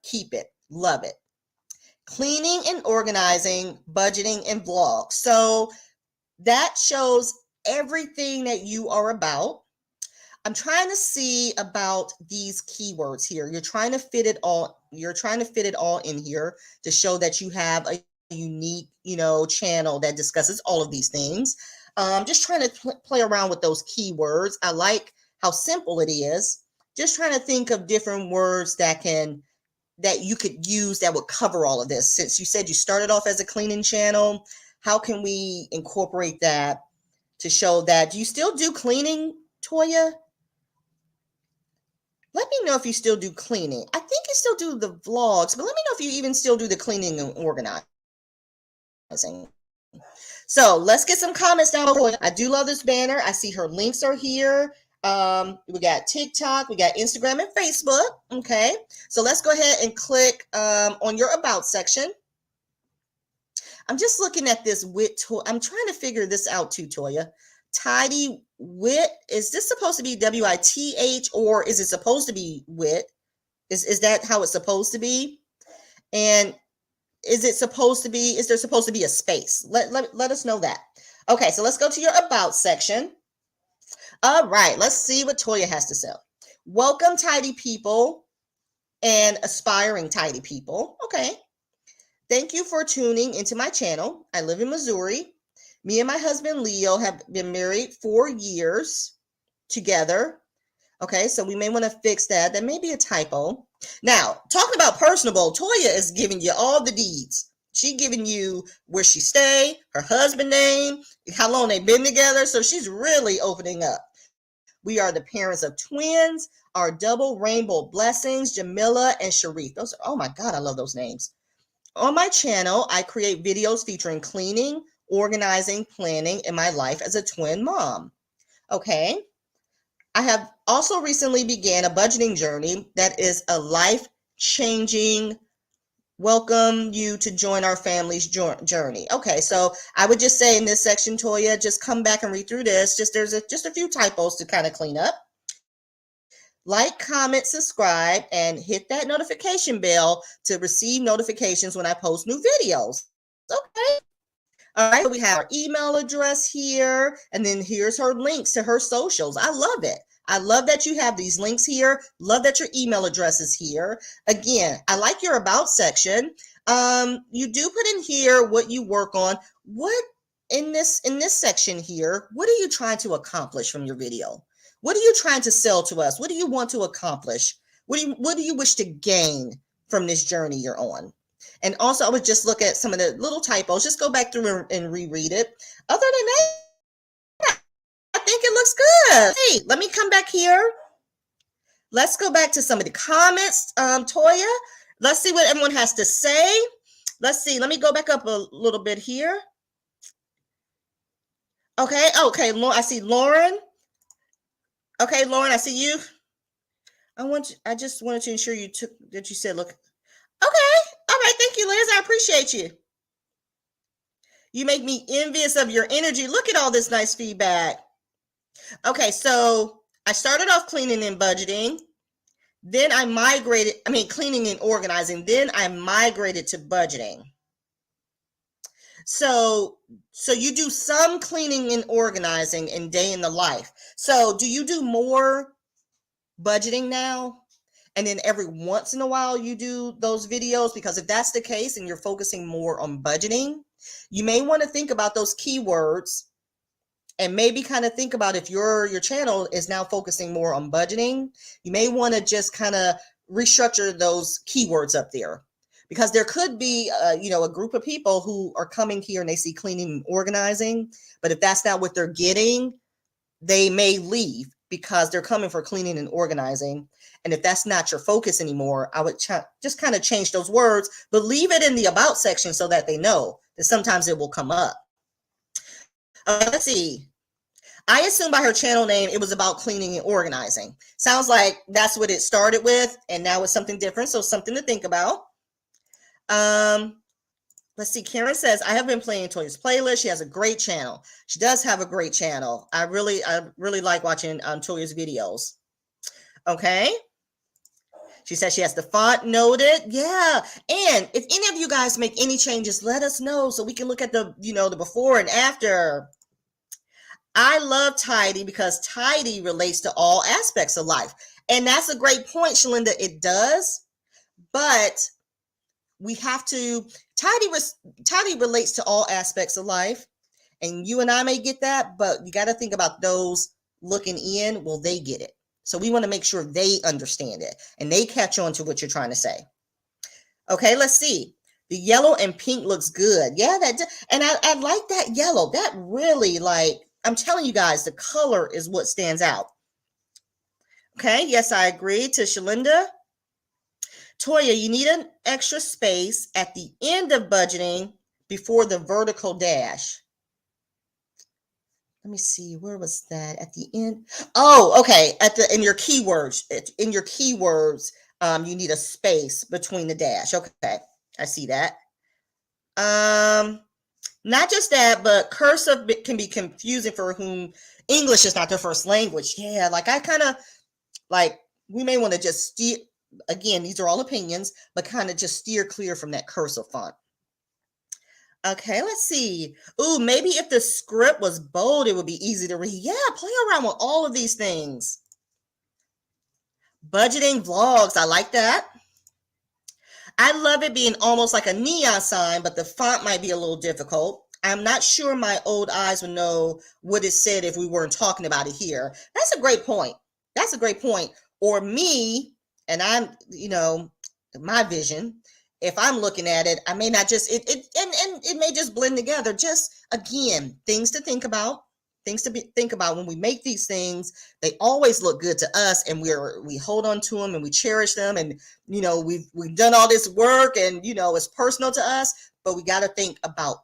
keep it. Love it. Cleaning and organizing, budgeting, and vlogs. So that shows everything that you are about. I'm trying to see about these keywords here. You're trying to fit it all in here to show that you have a unique, channel that discusses all of these things. Just trying to play around with those keywords. I like how simple it is. Just trying to think of different words that you could use that would cover all of this. Since you said you started off as a cleaning channel, how can we incorporate that to show that? Do you still do cleaning, Toya? Let me know if you still do cleaning. I think you still do the vlogs, but let me know if you even still do the cleaning and organizing. So let's get some comments down below. I do love this banner. I see her links are here. We got TikTok, we got Instagram and Facebook. Okay, so let's go ahead and click on your about section. I'm just looking at this wit toy. I'm trying to figure this out too, Toya. Tidy wit. Is this supposed to be WITH or is it supposed to be wit? Is that how it's supposed to be? And is there supposed to be a space? Let us know that. Okay, so let's go to your about section. All right, let's see what Toya has to say. Welcome, tidy people and aspiring tidy people. Okay. Thank you for tuning into my channel. I live in Missouri. Me and my husband, Leo, have been married 4 years together. Okay, so we may want to fix that. That may be a typo. Now, talking about personable, Toya is giving you all the deeds. She's giving you where she stay, her husband name, how long they've been together. So she's really opening up. We are the parents of twins, our double rainbow blessings, Jamila and Sharif. Those are, oh my God, I love those names. On my channel, I create videos featuring cleaning, organizing, planning, and my life as a twin mom. Okay. I have also recently began a budgeting journey that is a life-changing. Welcome you to join our family's journey. Okay, so I would just say in this section, Toya, just come back and read through this. There's a few typos to kind of clean up. Like, comment, subscribe, and hit that notification bell to receive notifications when I post new videos. Okay. All right, we have our email address here, and then here's her links to her socials. I love it. I love that you have these links here. Love that your email address is here. Again, I like your about section. You do put in here what you work on. What in this section here, what are you trying to accomplish from your video? What are you trying to sell to us? What do you want to accomplish? What do you wish to gain from this journey you're on? And also, I would just look at some of the little typos. Just go back through and reread it. Other than that, I think it looks good. Hey, let me come back here. Let's go back to some of the comments, Toya. Let's see what everyone has to say. Let's see. Let me go back up a little bit here. Okay. I see Lauren. Okay, Lauren, I see you. I just wanted to ensure you said, look. Okay. All right. Thank you, Liz. I appreciate you. You make me envious of your energy. Look at all this nice feedback. Okay. So I started off cleaning and budgeting. Then cleaning and organizing. Then I migrated to budgeting. So you do some cleaning and organizing and day in the life. So do you do more budgeting now? And then every once in a while you do those videos? Because if that's the case and you're focusing more on budgeting, you may want to think about those keywords and maybe kind of think about if your channel is now focusing more on budgeting, you may want to just kind of restructure those keywords up there. Because there could be, a group of people who are coming here and they see cleaning and organizing, but if that's not what they're getting, they may leave because they're coming for cleaning and organizing. And if that's not your focus anymore, I would just kind of change those words, but leave it in the about section so that they know that sometimes it will come up. Let's see. I assume by her channel name, it was about cleaning and organizing. Sounds like that's what it started with, and now it's something different, so something to think about. Let's see. Karen says, I have been playing Toya's playlist. She has a great channel. She does have a great channel. I really like watching Toya's videos. Okay. She says she has the font noted. Yeah. And if any of you guys make any changes, let us know so we can look at the before and after. I love tidy because tidy relates to all aspects of life. And that's a great point, Shalinda. It does. But we have to Tidy relates to all aspects of life, and you and I may get that, but you got to think about those looking in. Will they get it? So we want to make sure they understand it and they catch on to what you're trying to say. Okay, let's see. The yellow and pink looks good. Yeah, and I like that yellow. That really, like, I'm telling you guys, the color is what stands out. Okay, yes, I agree. To Shalinda. Toya, you need an extra space at the end of budgeting before the vertical dash. Let me see, where was that at the end? Oh, okay. In your keywords, you need a space between the dash. Okay, I see that. Not just that, but cursive can be confusing for whom English is not their first language. Yeah, like I kind of like we may want to just steer. Again, these are all opinions, but kind of just steer clear from that cursive font. Okay, let's see. Ooh, maybe if the script was bold, it would be easy to read. Yeah, play around with all of these things. Budgeting vlogs, I like that. I love it being almost like a neon sign, but the font might be a little difficult. I'm not sure my old eyes would know what it said if we weren't talking about it here. That's a great point. That's a great point. Or me, and I'm, my vision, if I'm looking at it, I may not just, and it may just blend together. Just, again, things to think about. Think about when we make these things. They always look good to us, and we hold on to them and we cherish them, and we've done all this work, and it's personal to us, but we got to think about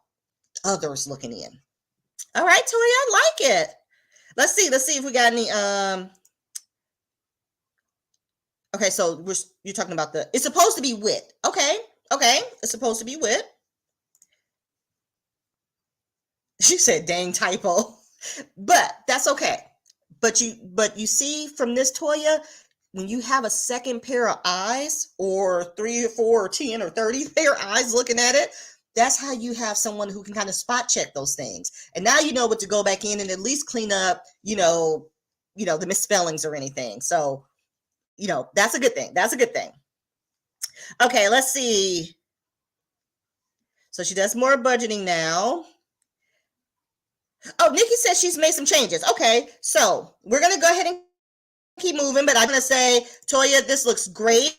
others looking in. All right, Toya, I like it. Let's see if we got any okay, so you're talking about it's supposed to be wit. Okay, it's supposed to be wit. She said dang typo. But that's okay. But you see from this, Toya, when you have a second pair of eyes, or 3 or 4 or 10 or 30 pair of eyes looking at it, that's how you have someone who can kind of spot check those things. And now you know what to go back in and at least clean up, the misspellings or anything. So, that's a good thing. That's a good thing. Okay, let's see. So she does more budgeting now. Oh, Nikki says she's made some changes. Okay, so we're going to go ahead and keep moving, but I'm going to say, Toya, this looks great.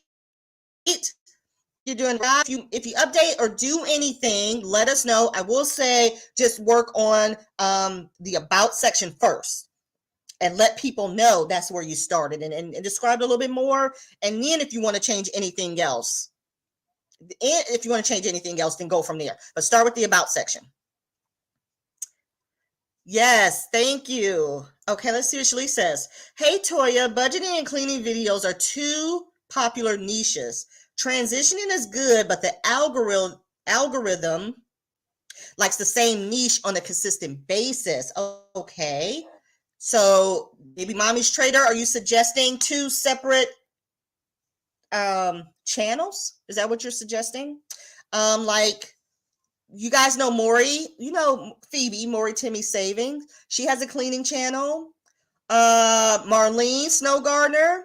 You're doing right. If you update or do anything, let us know. I will say just work on the about section first and let people know that's where you started, and describe it a little bit more. And then if you want to change anything else, then go from there. But start with the about section. Yes, thank you. Okay, let's see what Shalice says. Hey, Toya, budgeting and cleaning videos are two popular niches. Transitioning is good, but the algorithm likes the same niche on a consistent basis. Okay. So, Baby Mommy's Trader, are you suggesting two separate channels? Is that what you're suggesting? Like, you guys know Maury, Phoebe, Maury Timmy Savings. She has a cleaning channel. Marlene Snow Gardener.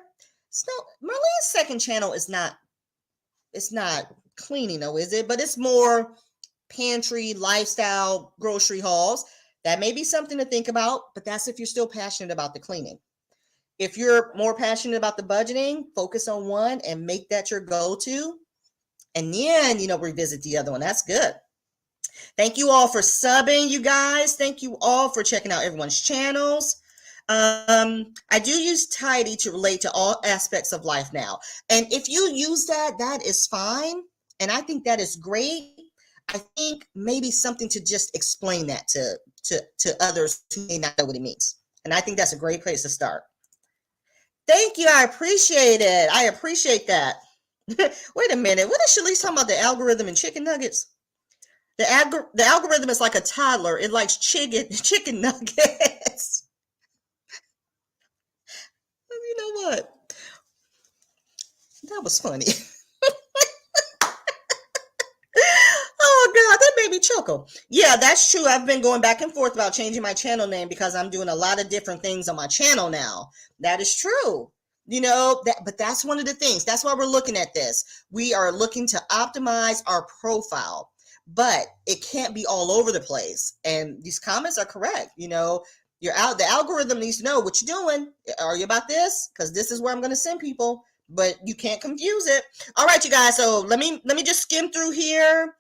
Marlene's second channel is not, it's not cleaning though, is it? But it's more pantry, lifestyle, grocery hauls. That may be something to think about, but that's if you're still passionate about the cleaning. If you're more passionate about the budgeting, focus on one and make that your go-to. And then, revisit the other one. That's good. Thank you all for subbing, you guys. Thank you all for checking out everyone's channels. I do use Tidy to relate to all aspects of life now. And if you use that, that is fine. And I think that is great. I think maybe something to just explain that to others who may not know what it means. And I think that's a great place to start. Thank you. I appreciate it. I appreciate that. Wait a minute. What is Shalice talking about? The algorithm and chicken nuggets? The algorithm is like a toddler. It likes chicken nuggets. You know what? That was funny. Oh God, that made me chuckle. Yeah, that's true. I've been going back and forth about changing my channel name because I'm doing a lot of different things on my channel now. That is true. But that's one of the things. That's why we're looking at this. We are looking to optimize our profile. but it can't be all over the place. And these comments are correct. You know, you're out, the algorithm needs to know what you're doing. Are you about this? Because this is where I'm going to send people, but you can't confuse it. All right, you guys. So let me just skim through here.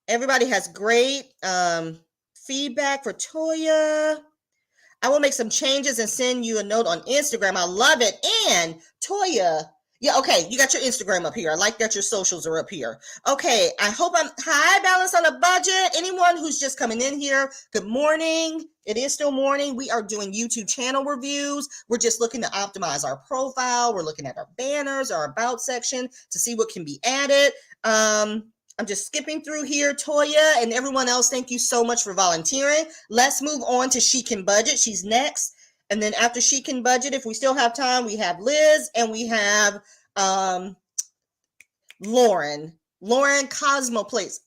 Everybody has great feedback for Toya. I will make some changes and send you a note on Instagram. I love it. And Toya, yeah, okay, you got your Instagram up here. I like that your socials are up here. Okay, I hope I'm high balance on a budget. Anyone who's just coming in here, good morning. It is still morning. We are doing YouTube channel reviews. We're just looking to optimize our profile. We're looking at our banners, our about section to see what can be added. I'm just skipping through here. Toya and everyone else, thank you so much for volunteering. Let's move on to She Can Budget. She's next. And then after She Can Budget, if we still have time, we have Liz and we have Lauren Cosmoplace.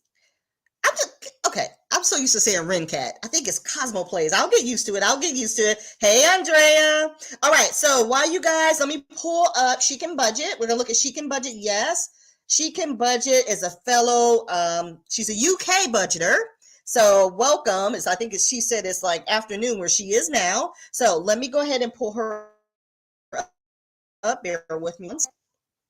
I'm so used to saying Rencat. I think it's Cosmoplace. I'll get used to it. Hey, Andrea. All right. So while you guys, let me pull up She Can Budget. We're going to look at She Can Budget. Yes. She Can Budget is a fellow, she's a UK budgeter. So welcome. I think she said it's like afternoon where she is now. So let me go ahead and pull her up. Bear with me.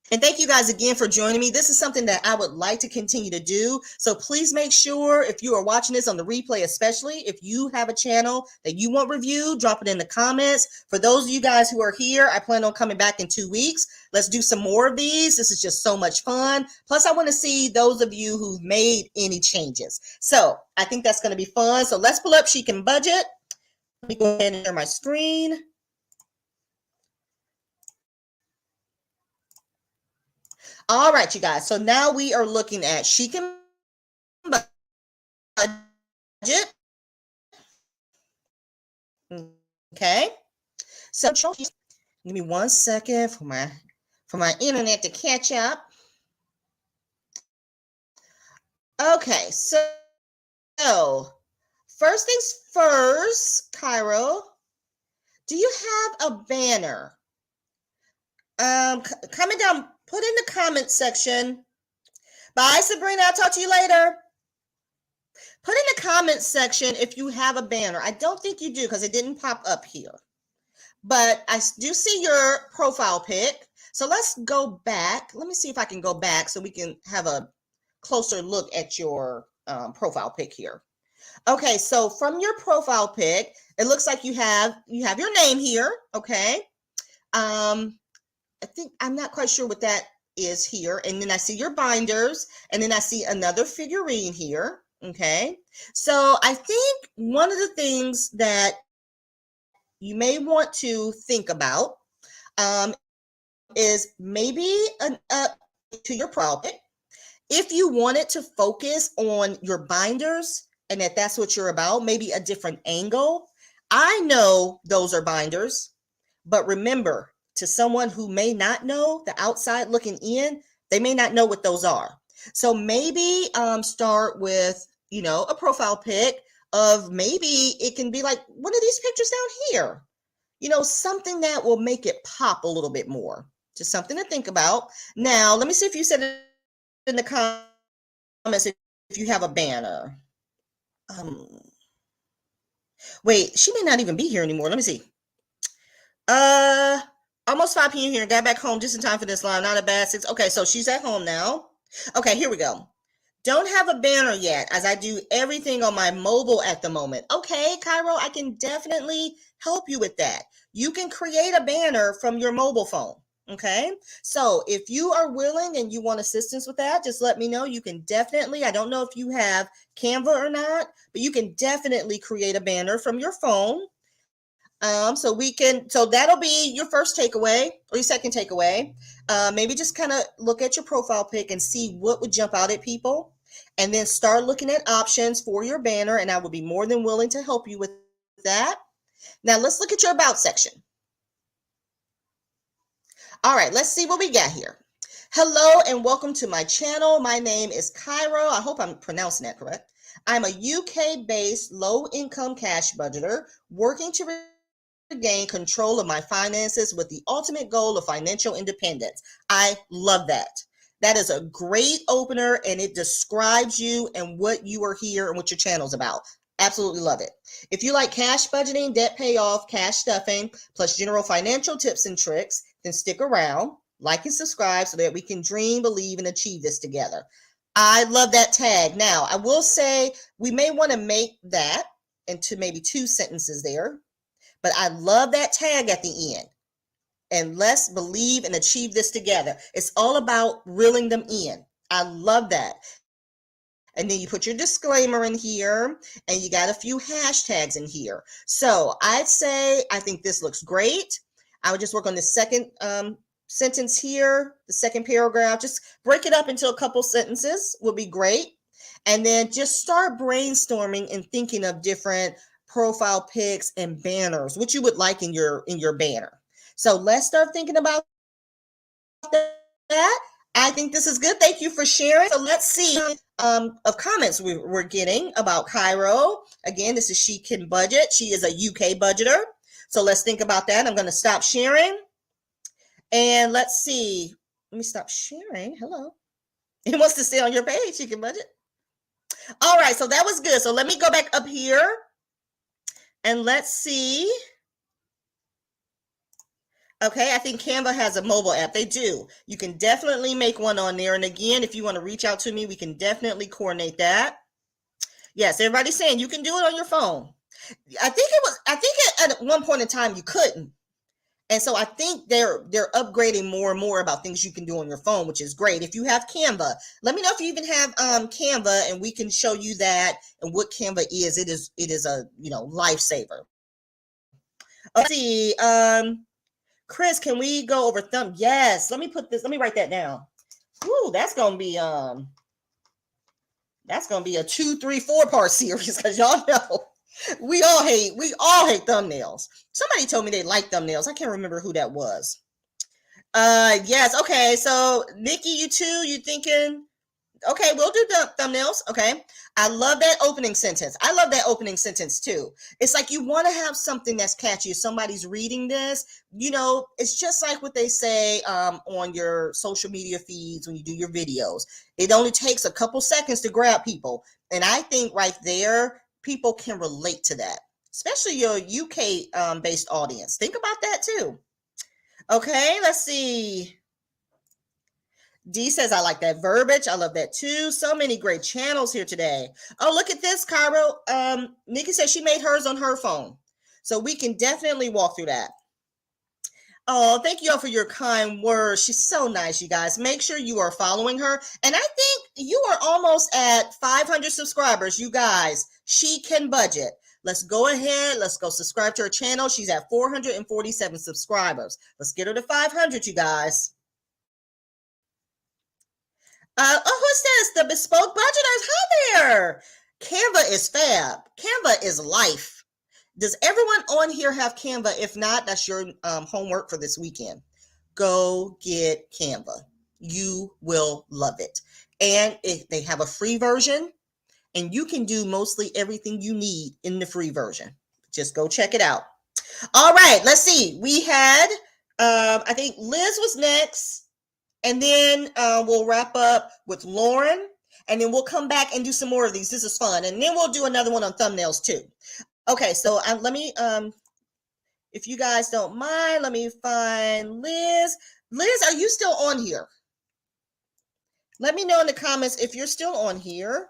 And thank you guys again for joining me. This is something that I would like to continue to do. So please make sure, if you are watching this on the replay, especially if you have a channel that you want reviewed, drop it in the comments. For those of you guys who are here, I plan on coming back in 2 weeks. Let's do some more of these. This is just so much fun. Plus, I want to see those of you who've made any changes. So I think that's going to be fun. So let's pull up She Can Budget. Let me go ahead and share my screen. All right, you guys. So now we are looking at She Can Budget. Okay. So give me 1 second for my internet to catch up. Okay. So first things first, Cairo, do you have a banner? Comment down. Put in the comment section. Bye, Sabrina. I'll talk to you later. Put in the comment section if you have a banner. I don't think you do because it didn't pop up here. But I do see your profile pic. So let's go back. Let me see if I can go back so we can have a closer look at your profile pic here. Okay, so from your profile pic, it looks like you have your name here. Okay. I think I'm not quite sure what that is here. And then I see your binders, and then I see another figurine here. Okay. So I think one of the things that you may want to think about is maybe to your project. If you wanted to focus on your binders and that's what you're about, maybe a different angle. I know those are binders, but remember, to someone who may not know, the outside looking in, they may not know what those are. So maybe start with, a profile pic of, maybe it can be like one of these pictures down here, something that will make it pop a little bit more. Just something to think about. Now, let me see if you said it in the comments if you have a banner. Wait, she may not even be here anymore. Let me see. Almost 5 p.m. here. Got back home just in time for this live. Not a bad 6. Okay, so she's at home now. Okay, here we go. Don't have a banner yet, as I do everything on my mobile at the moment. Okay, Cairo, I can definitely help you with that. You can create a banner from your mobile phone. Okay, so if you are willing and you want assistance with that, just let me know. You can definitely, I don't know if you have Canva or not, but you can definitely create a banner from your phone. So that'll be your first takeaway or your second takeaway. Maybe just kind of look at your profile pic and see what would jump out at people, and then start looking at options for your banner. And I would be more than willing to help you with that. Now let's look at your about section. All right, let's see what we got here. Hello and welcome to my channel. My name is Cairo. I hope I'm pronouncing that correct. I'm a UK-based low-income cash budgeter working to regain control of my finances with the ultimate goal of financial independence. I love that. That is a great opener, and it describes you and what you are here and what your channel's about. Absolutely love it. If you like cash budgeting, debt payoff, cash stuffing, plus general financial tips and tricks, then stick around, like and subscribe so that we can dream, believe, and achieve this together. I love that tag. Now, I will say we may want to make that into maybe 2 sentences there, but I love that tag at the end. And let's believe and achieve this together. It's all about reeling them in. I love that. And then you put your disclaimer in here, and you got a few hashtags in here. So I'd say I think this looks great. I would just work on the second sentence here, the second paragraph. Just break it up into a couple sentences would be great. And then just start brainstorming and thinking of different profile pics and banners, what you would like in your banner. So let's start thinking about that. I think this is good. Thank you for sharing. So let's see of comments we're getting about Cairo. Again, this is She Can Budget. She is a UK budgeter. So let's think about that. I'm going to stop sharing. And let's see. Let me stop sharing. Hello. It wants to stay on your page. She Can Budget. All right. So that was good. So let me go back up here. And let's see. Okay, I think Canva has a mobile app. They do. You can definitely make one on there. And again, if you want to reach out to me, we can definitely coordinate that. Yes, everybody's saying you can do it on your phone. I think at one point in time you couldn't. And so I think they're upgrading more and more about things you can do on your phone, which is great. If you have Canva, let me know if you even have Canva, and we can show you that and what Canva is. It is a lifesaver. Let's see. Chris, can we go over thumb? Yes. Let me write that down. Ooh, that's gonna be a 2, 3, 4-part series, because y'all know we all hate thumbnails. Somebody told me they like thumbnails. I can't remember who that was. Yes, okay. So Nikki, you too, you thinking, okay, we'll do thumbnails. Okay. I love that opening sentence. I love that opening sentence too. It's like you want to have something that's catchy. If somebody's reading this, it's just like what they say on your social media feeds when you do your videos. It only takes a couple seconds to grab people. And I think right there, people can relate to that, especially your UK based audience. Think about that too. Okay, let's see. D says, I like that verbiage. I love that too. So many great channels here today. Oh, look at this, Cairo. Nikki says she made hers on her phone. So we can definitely walk through that. Oh, thank you all for your kind words. She's so nice, you guys. Make sure you are following her. And I think you are almost at 500 subscribers, you guys. She Can Budget. Let's go ahead. Let's go subscribe to her channel. She's at 447 subscribers. Let's get her to 500, you guys. Who's this? The Bespoke Budgeters. Hi there. Canva is fab. Canva is life. Does everyone on here have Canva? If not, that's your homework for this weekend. Go get Canva. You will love it. And if they have a free version, and you can do mostly everything you need in the free version. Just go check it out. All right, let's see. We had, I think Liz was next. And then we'll wrap up with Lauren, and then we'll come back and do some more of these. This is fun. And then we'll do another one on thumbnails too. Okay, so let me, if you guys don't mind, let me find Liz. Liz, are you still on here? Let me know in the comments if you're still on here.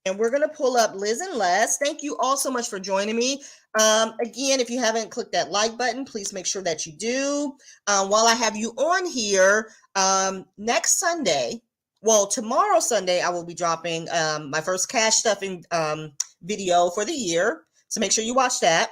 And we're going to pull up Liz and Les. Thank you all so much for joining me. Again, if you haven't clicked that like button, please make sure that you do. While I have you on here, next Sunday, well, tomorrow Sunday, I will be dropping my first cash stuffing video for the year. So make sure you watch that.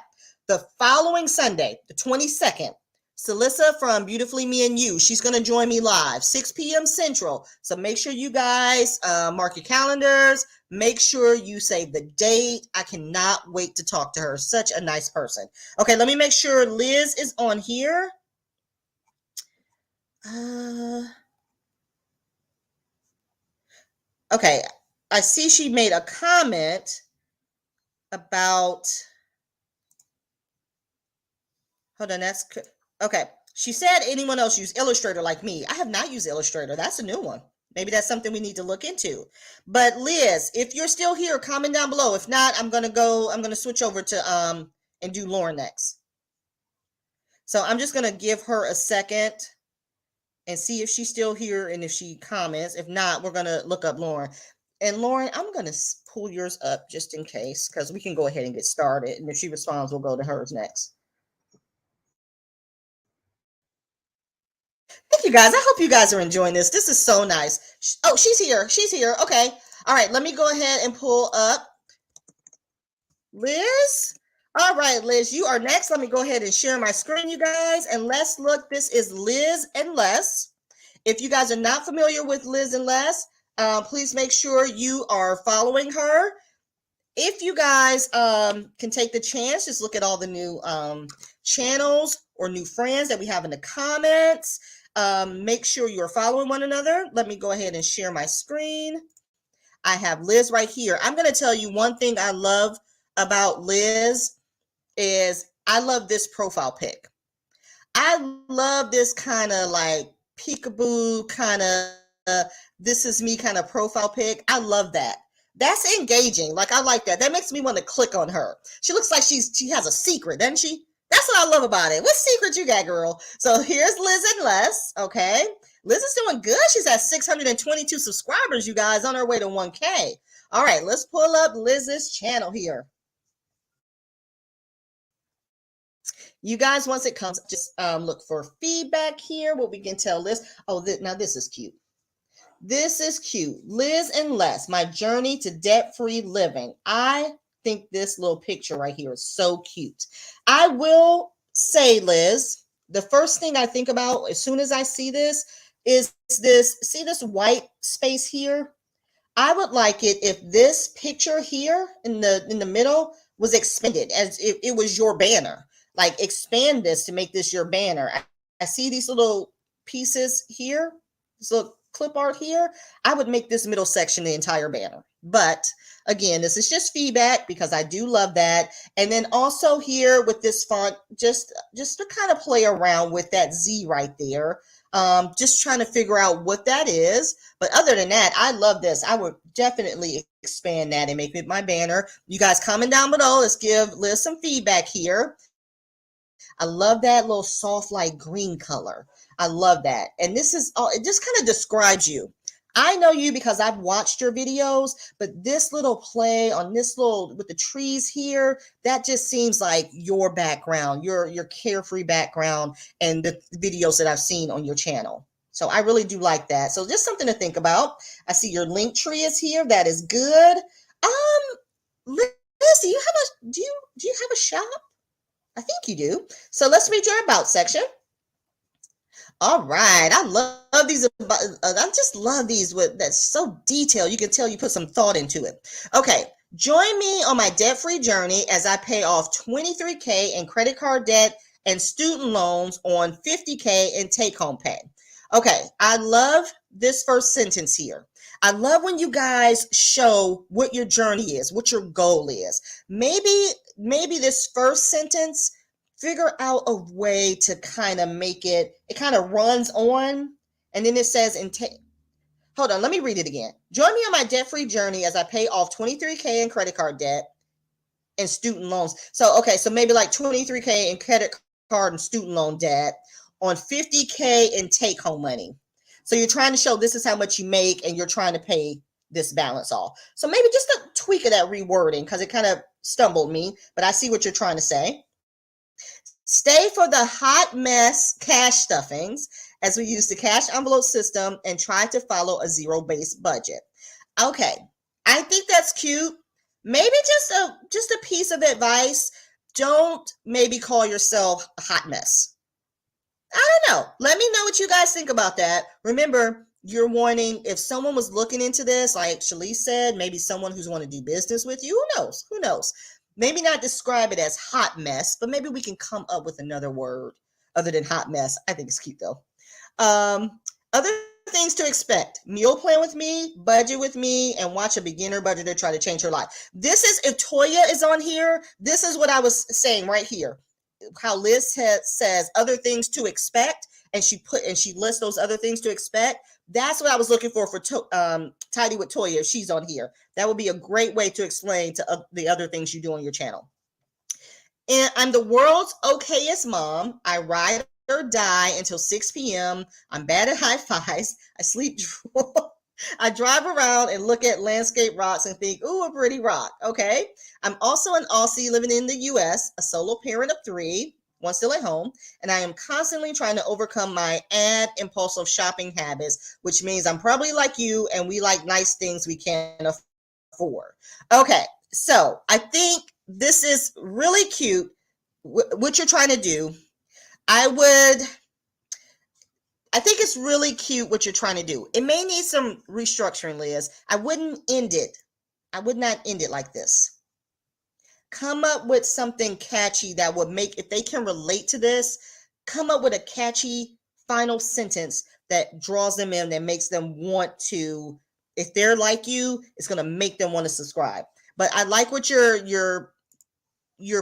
The following Sunday, the 22nd, Celissa from Beautifully Me and You, she's going to join me live, 6 p.m. Central. So make sure you guys mark your calendars. Make sure you save the date. I cannot wait to talk to her. Such a nice person. Okay, let me make sure Liz is on here. Okay, I see she made a comment about, hold on, that's, okay. She said anyone else use Illustrator like me. I have not used Illustrator. That's a new one. Maybe that's something we need to look into. But Liz, if you're still here, comment down below. If not, I'm gonna switch over to and do Lauren next. So I'm just gonna give her a second and see if she's still here and if she comments. If not, we're gonna look up Lauren. And Lauren, I'm gonna pull yours up just in case, because we can go ahead and get started. And if she responds, we'll go to hers next. Thank you guys. I hope you guys are enjoying this. This is so nice. Oh, she's here. She's here. Okay. All right. Let me go ahead and pull up Liz. All right, Liz, you are next. Let me go ahead and share my screen, you guys. And let's look. This is Liz and Les. If you guys are not familiar with Liz and Les, please make sure you are following her. If you guys can take the chance, just look at all the new channels or new friends that we have in the comments. Make sure you're following one another. Let me go ahead and share my screen. I have Liz right here. I'm going to tell you one thing I love about Liz is I love this profile pic. I love this kind of like peekaboo kind of this is me kind of profile pic. I love that. That's engaging. Like, I like that. That makes me want to click on her. She looks like she has a secret, doesn't she? That's what I love about it. What secret you got, girl? So here's Liz and Les. Okay. Liz is doing good. She's at 622 subscribers, you guys, on her way to 1K. All right, let's pull up Liz's channel here. You guys, once it comes, just look for feedback here, what we can tell Liz. Oh, now this is cute. This is cute. Liz and Les, my journey to debt-free living. I think this little picture right here is so cute. I will say, Liz, the first thing I think about as soon as I see this is this, see this white space here? I would like it if this picture here in the middle was expanded as if it was your banner. Like, expand this to make this your banner. I see these little pieces here, this little clip art here. I would make this middle section the entire banner. But again, this is just feedback because I do love that. And then also here with this font, just to kind of play around with that Z right there. Just trying to figure out what that is. But other than that, I love this. I would definitely expand that and make it my banner. You guys comment down below. Let's give Liz some feedback here. I love that little soft light green color. I love that. And this is all, it just kind of describes you. I know you because I've watched your videos, but this little play on this little with the trees here, that just seems like your background, your carefree background and the videos that I've seen on your channel. So I really do like that. So just something to think about. I see your link tree is here. That is good. Liz, do you have a shop? I think you do. So let's read your about section. All right. I love these. I just love these with that's so detailed. You can tell you put some thought into it. Okay. Join me on my debt-free journey as I pay off $23K in credit card debt and student loans on $50K in take-home pay. Okay. I love this first sentence here. I love when you guys show what your journey is, what your goal is. Maybe this first sentence, figure out a way to kind of make it kind of runs on. And then it says, hold on, let me read it again. Join me on my debt-free journey as I pay off $23K in credit card debt and student loans. So, okay, so maybe like $23K in credit card and student loan debt on $50K in take-home money. So you're trying to show this is how much you make and you're trying to pay this balance off. So maybe just a tweak of that rewording because it kind of stumbled me, but I see what you're trying to say. Stay for the hot mess cash stuffings as we use the cash envelope system and try to follow a zero-based budget. Okay, I think that's cute. Maybe just a piece of advice. Don't maybe call yourself a hot mess. I don't know. Let me know what you guys think about that. Remember, you're wanting, if someone was looking into this, like Shalise said, maybe someone who's want to do business with you. Who knows? Who knows? Maybe not describe it as hot mess, but maybe we can come up with another word other than hot mess. I think it's cute though. Other things to expect: meal plan with me, budget with me, and watch a beginner budgeter try to change her life. This is, if Toya is on here, this is what I was saying right here. how Liz says other things to expect, and she lists those other things to expect. That's what I was looking for Tidy with Toya. If she's on here, that would be a great way to explain to the other things you do on your channel. And I'm the world's okayest mom. I ride or die until 6 p.m. I'm bad at high fives. I sleep. I drive around and look at landscape rocks and think, ooh, a pretty rock. Okay. I'm also an Aussie living in the US, a solo parent of 3, one still at home, and I am constantly trying to overcome my impulsive shopping habits, which means I'm probably like you and we like nice things we can't afford. Okay. So I think this is really cute. What you're trying to do. I think it's really cute what you're trying to do. It may need some restructuring, Liz. I wouldn't end it. I would not end it like this. Come up with something catchy that would make, if they can relate to this, come up with a catchy final sentence that draws them in, that makes them want to, if they're like you, it's going to make them want to subscribe. But I like what you're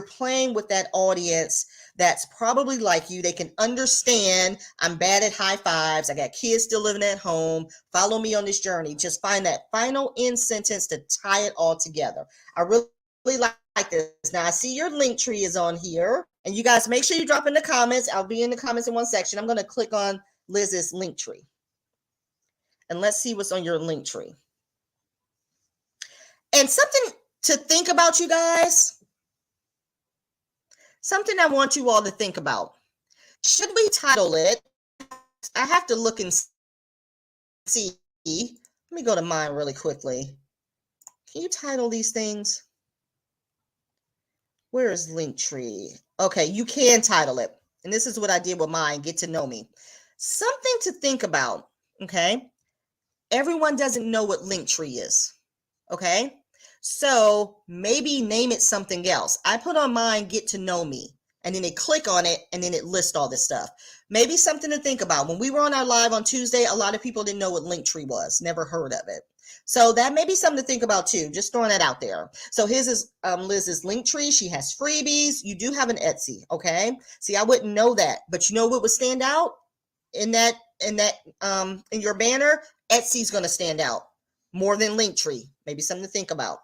playing with that audience that's probably like you. They can understand I'm bad at high fives. I got kids still living at home. Follow me on this journey. Just find that final end sentence to tie it all together. I really like this. Now I see your link tree is on here, and you guys make sure you drop in the comments. I'll be in the comments in one section. I'm going to click on Liz's link tree, and let's see what's on your link tree. And something to think about, you guys. Something I want you all to think about. Should we title it? I have to look and see. Let me go to mine really quickly. Can you title these things? Where is Linktree? Okay, you can title it. And this is what I did with mine, Get to Know Me. Something to think about, okay? Everyone doesn't know what Linktree is, okay? So maybe name it something else. I put on mine, Get to Know Me, and then they click on it, and then it lists all this stuff. Maybe something to think about. When we were on our live on Tuesday, a lot of people didn't know what Linktree was, never heard of it. So that may be something to think about too. Just throwing that out there. So his is Liz's Linktree. She has freebies. You do have an Etsy, okay? See, I wouldn't know that, but you know what would stand out in your banner? Etsy's going to stand out more than Linktree. Maybe something to think about.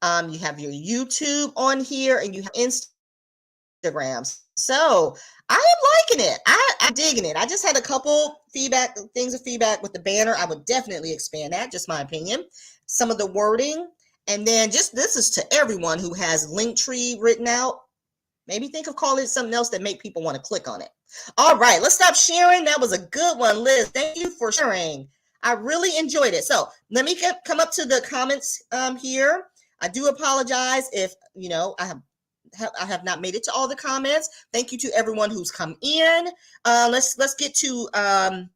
You have your YouTube on here, and you have Instagrams. So I am liking it. I'm digging it. I just had a couple things of feedback with the banner. I would definitely expand that, just my opinion. Some of the wording, and then just, this is to everyone who has Linktree written out. Maybe think of calling it something else that make people want to click on it. All right, let's stop sharing. That was a good one, Liz. Thank you for sharing. I really enjoyed it. So let me come up to the comments here. I do apologize if, I have not made it to all the comments. Thank you to everyone who's come in. Let's get to hold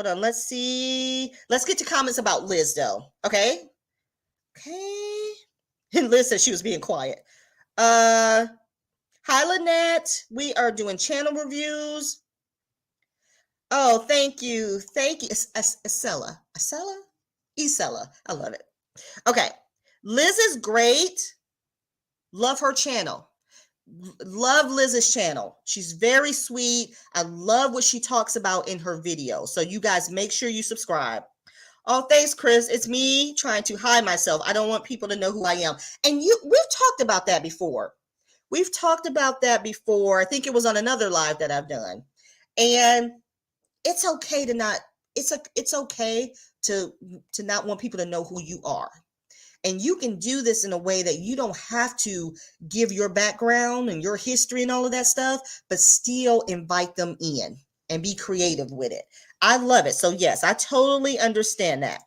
on. Let's see. Let's get to comments about Liz though. Okay. And Liz said she was being quiet. Hi Lynette. We are doing channel reviews. Oh, thank you. Thank you. Isella. I love it. Okay. Liz is great. Love her channel. Love Liz's channel. She's very sweet. I love what she talks about in her videos. So you guys make sure you subscribe. Oh, thanks, Chris. It's me trying to hide myself. I don't want people to know who I am. And we've talked about that before. I think it was on another live that I've done. And it's okay to not, it's okay to not want people to know who you are. And you can do this in a way that you don't have to give your background and your history and all of that stuff, but still invite them in and be creative with it. I love it. So yes, I totally understand that.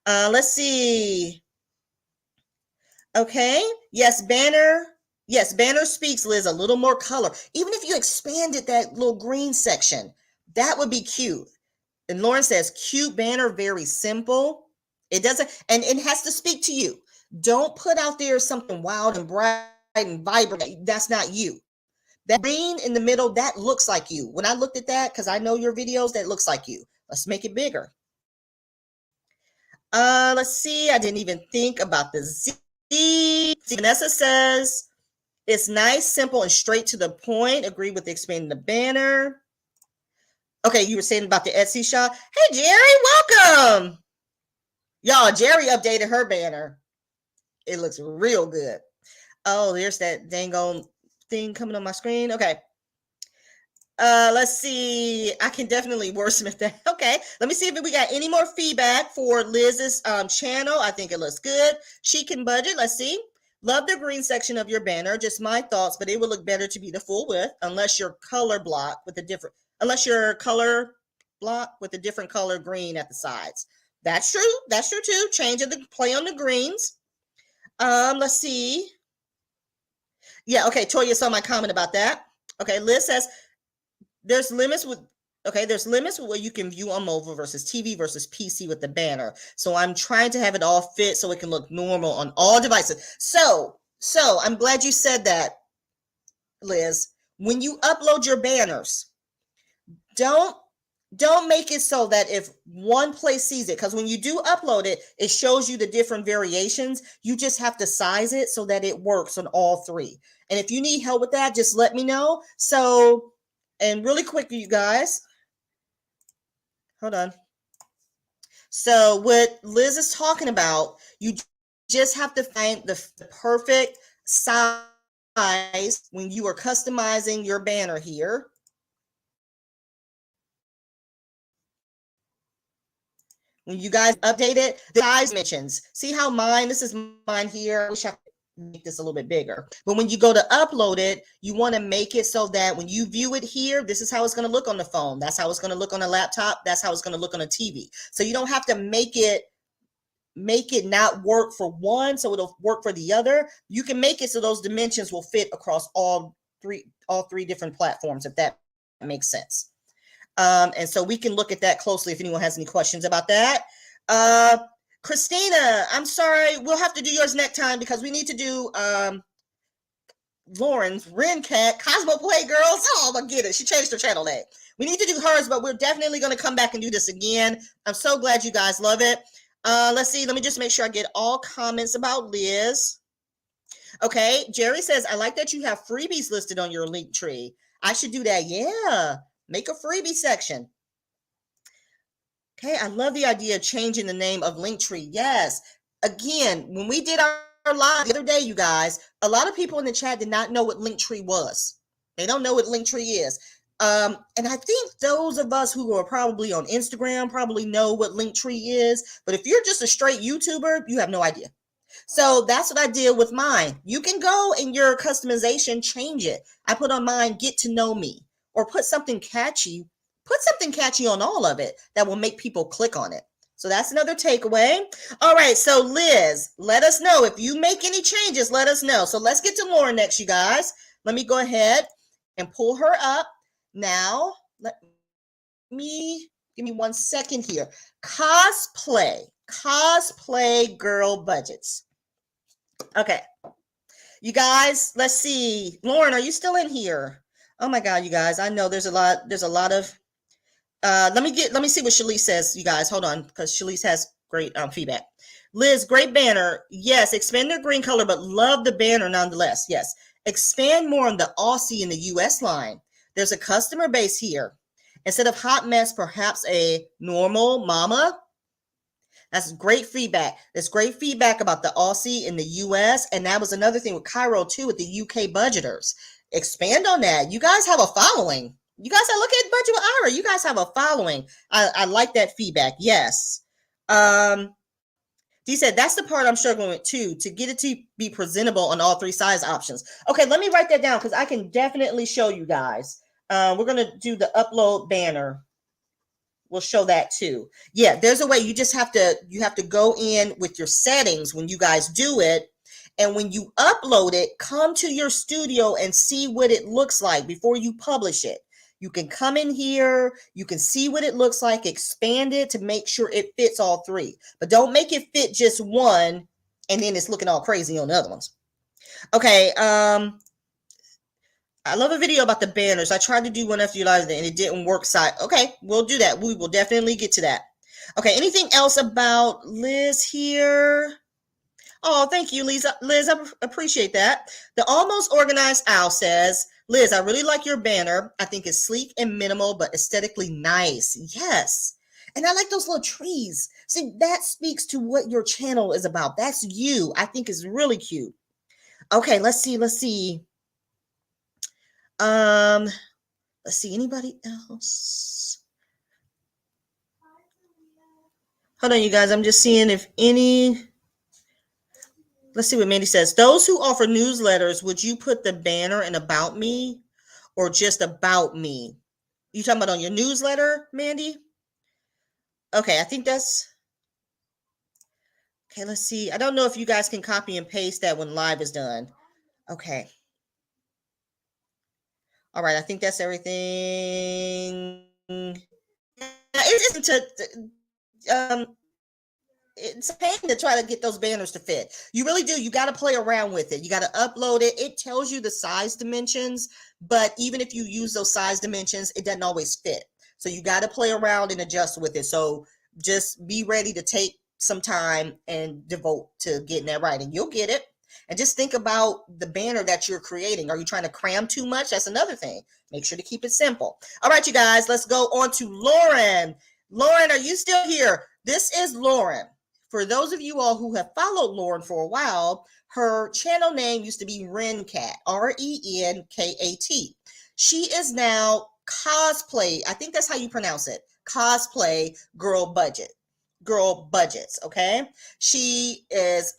Let's see. Okay. Yes, banner. Yes, banner speaks, Liz, a little more color. Even if you expanded that little green section, that would be cute. And Lauren says, cute banner, very simple. It doesn't, and it has to speak to you. Don't put out there something wild and bright and vibrant. That's not you. That green in the middle, that looks like you. When I looked at that, because I know your videos, that looks like you. Let's make it bigger. Let's see. I didn't even think about the Z. Vanessa says, It's nice, simple, and straight to the point. Agree with expanding the banner. Okay, you were saying about the Etsy shop. Hey, Jerry, welcome. Y'all, Jerry updated her banner. It looks real good. Oh, there's that dang on thing coming on my screen. Okay. Let's see. I can definitely wordsmith that. Okay. Let me see if we got any more feedback for Liz's channel. I think it looks good. She can budget. Let's see. Love the green section of your banner. Just my thoughts, but it would look better to be the full width unless your color block with a different color green at the sides. That's true. That's true too. Change of the play on the greens. Let's see. Yeah, okay. Toya saw my comment about that. Okay, Liz says there's limits with what you can view on mobile versus TV versus PC with the banner. So I'm trying to have it all fit so it can look normal on all devices. So I'm glad you said that, Liz. When you upload your banners, don't make it so that if one place sees it, because when you do upload it, it shows you the different variations. You just have to size it so that it works on all three. And if you need help with that, just let me know. So, and really quick, you guys, hold on. So what Liz is talking about, you just have to find the perfect size when you are customizing your banner here. When you guys update it, the size mentions. See how this is mine here. I wish I could make this a little bit bigger. But when you go to upload it, you want to make it so that when you view it here, this is how it's going to look on the phone. That's how it's going to look on a laptop. That's how it's going to look on a TV. So you don't have to make it not work for one so it'll work for the other. You can make it so those dimensions will fit across all three different platforms, if that makes sense. And so we can look at that closely if anyone has any questions about that. Christina, I'm sorry. We'll have to do yours next time because we need to do Lauren's Rencat Cosmo Play Girls. Oh, my goodness. She changed her channel name. We need to do hers, but we're definitely going to come back and do this again. I'm so glad you guys love it. Let's see. Let me just make sure I get all comments about Liz. Okay. Jerry says, I like that you have freebies listed on your link tree. I should do that. Yeah. Make a freebie section. Okay, I love the idea of changing the name of Linktree. Yes. Again, when we did our live the other day, you guys, a lot of people in the chat did not know what Linktree was. They don't know what Linktree is. And I think those of us who are probably on Instagram probably know what Linktree is. But if you're just a straight YouTuber, you have no idea. So that's what I did with mine. You can go in your customization, change it. I put on mine, get to know me. Or put something catchy on all of it that will make people click on it. So that's another takeaway. All right, so Liz, let us know. If you make any changes, let us know. So let's get to Lauren next, you guys. Let me go ahead and pull her up. Now, give me 1 second here. Cosplay girl budgets. Okay, you guys, let's see. Lauren, are you still in here? Oh my God, you guys, I know there's a lot of, let me see what Shalise says, you guys, hold on, because Shalise has great feedback. Liz, great banner. Yes, expand the green color, but love the banner nonetheless. Yes, expand more on the Aussie and the US line. There's a customer base here. Instead of hot mess, perhaps a normal mama. That's great feedback. There's great feedback about the Aussie in the US. And that was another thing with Cairo too, with the UK budgeters. Expand on that. You guys have a following. You guys look at Budget with Ira. You guys have a following. I like that feedback. Yes. He said, that's the part I'm struggling with too, to get it to be presentable on all three size options. Okay, let me write that down because I can definitely show you guys. We're going to do the upload banner. We'll show that too. Yeah, there's a way. You just have to go in with your settings when you guys do it. And when you upload it, come to your studio and see what it looks like before you publish it. You can come in here. You can see what it looks like, expand it to make sure it fits all three. But don't make it fit just one and then it's looking all crazy on the other ones. Okay, I love a video about the banners. I tried to do one after you live and it didn't work. Okay, we'll do that. We will definitely get to that. Okay, anything else about Liz here? Oh, thank you, Liz. Liz, I appreciate that. The Almost Organized Owl says, Liz, I really like your banner. I think it's sleek and minimal, but aesthetically nice. Yes. And I like those little trees. See, that speaks to what your channel is about. That's you. I think is really cute. Okay, let's see. Um, let's see. Anybody else? Hold on, you guys. I'm just seeing if any. Let's see what Mandy says. Those who offer newsletters, would you put the banner in about me or just about me? You talking about on your newsletter, Mandy? Okay, I think that's okay. Let's see. I don't know if you guys can copy and paste that when live is done. Okay. All right. I think that's everything. It isn't it's a pain to try to get those banners to fit. You really do. You got to play around with it. You got to upload it. It tells you the size dimensions, but even if you use those size dimensions, it doesn't always fit. So you got to play around and adjust with it. So just be ready to take some time and devote to getting that right, and you'll get it. And just think about the banner that you're creating. Are you trying to cram too much? That's another thing. Make sure to keep it simple. All right, you guys, let's go on to Lauren. Lauren, are you still here? This is Lauren. For those of you all who have followed Lauren for a while, her channel name used to be Renkat, Renkat. She is now Cosplay. I think that's how you pronounce it. Cosplay Girl Budgets. Okay. She is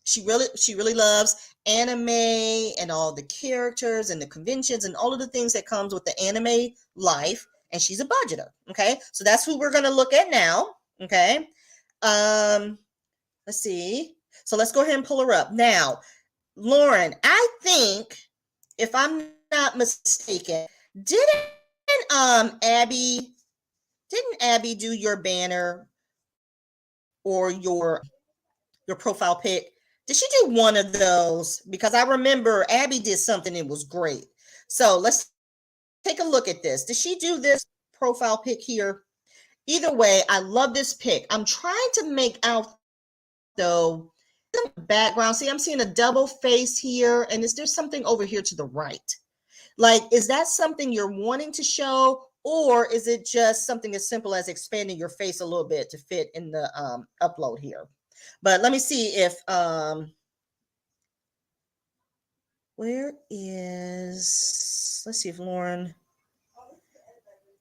she really loves anime and all the characters and the conventions and all of the things that comes with the anime life. And she's a budgeter. Okay. So that's who we're going to look at now. Okay. Let's see. So let's go ahead and pull her up. Now, Lauren, I think, if I'm not mistaken, Abby, didn't Abby do your banner or your profile pic? Did she do one of those? Because I remember Abby did something that was great. So let's take a look at this. Did she do this profile pic here? Either way, I love this pic. I'm trying to make out, though, the background. See, I'm seeing a double face here, and is there something over here to the right? Like, is that something you're wanting to show, or is it just something as simple as expanding your face a little bit to fit in the upload here? But let me see if where is, let's see if Lauren.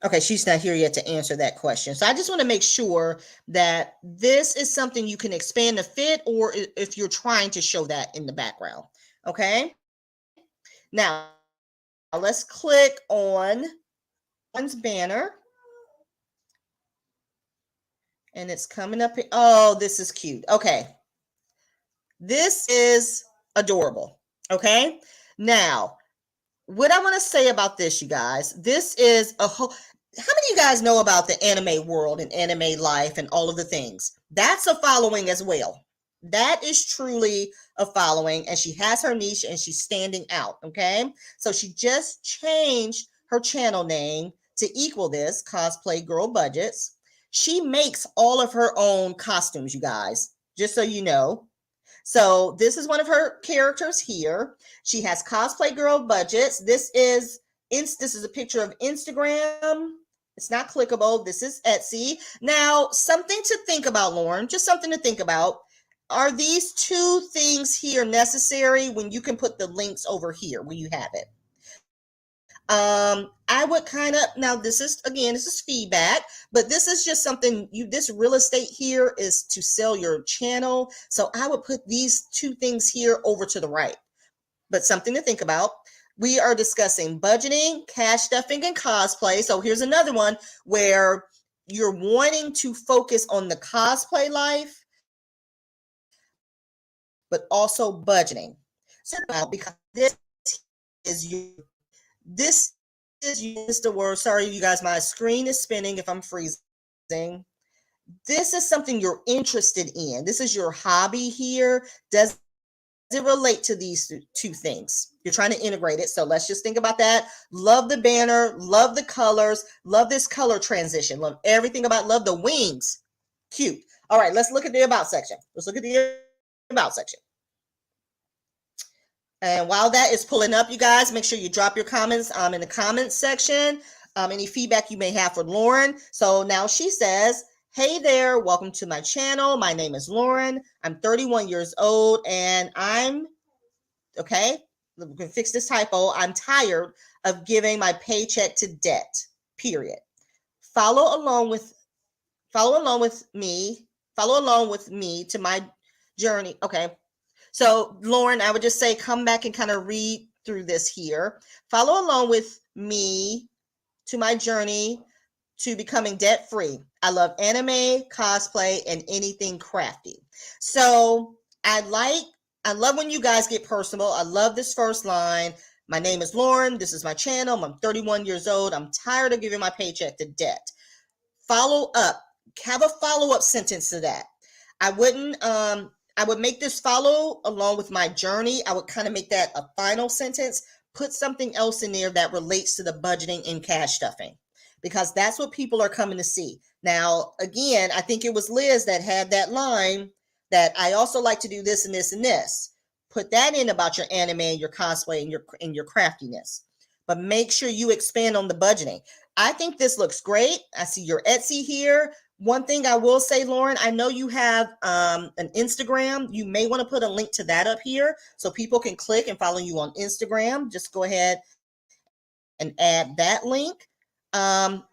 Okay, she's not here yet to answer that question. So I just want to make sure that this is something you can expand to fit, or if you're trying to show that in the background. Okay. Now, let's click on one's banner. And it's coming up here. Oh, this is cute. Okay. This is adorable. Okay. Now, what I want to say about this, you guys, this is a whole. How many of you guys know about the anime world and anime life and all of the things? That's a following as well. That is truly a following, and she has her niche and she's standing out. Okay. So she just changed her channel name to equal this, Cosplay Girl Budgets. She makes all of her own costumes, you guys, just so you know. So this is one of her characters here. She has Cosplay Girl Budgets. This is a picture of Instagram. It's not clickable. This is Etsy. Now, something to think about, Lauren, just something to think about. Are these two things here necessary when you can put the links over here where you have it? I would kind of, now this is feedback, but this is just something this real estate here is to sell your channel. So I would put these two things here over to the right, but something to think about. We are discussing budgeting, cash stuffing, and cosplay. So here's another one where you're wanting to focus on the cosplay life, but also budgeting. So because this is the word. Sorry, you guys, my screen is spinning if I'm freezing. This is something you're interested in. This is your hobby here. Does it relate to these two things? You're trying to integrate it. So let's just think about that. Love the banner, love the colors, love this color transition, love everything about, love the wings. Cute. All right, let's look at the about section. Let's look at the about section. And while that is pulling up, you guys, make sure you drop your comments in the comments section. Any feedback you may have for Lauren. So now she says, hey there, welcome to my channel. My name is Lauren. I'm 31 years old and I'm, okay, we can fix this typo. I'm tired of giving my paycheck to debt, period. Follow along with me to my journey. Okay. So, Lauren, I would just say come back and kind of read through this here. Follow along with me to my journey to becoming debt-free. I love anime, cosplay, and anything crafty. So, I love when you guys get personal. I love this first line. My name is Lauren. This is my channel. I'm 31 years old. I'm tired of giving my paycheck to debt. Follow up. Have a follow-up sentence to that. I would make this follow along with my journey. I would kind of make that a final sentence, put something else in there that relates to the budgeting and cash stuffing, because that's what people are coming to see. Now, again, I think it was Liz that had that line that I also like to do this and this and this. Put that in about your anime and your cosplay and your craftiness, but make sure you expand on the budgeting. I think this looks great. I see your Etsy here. One thing I will say, Lauren, I know you have an Instagram. You may want to put a link to that up here so people can click and follow you on Instagram. Just go ahead and add that link.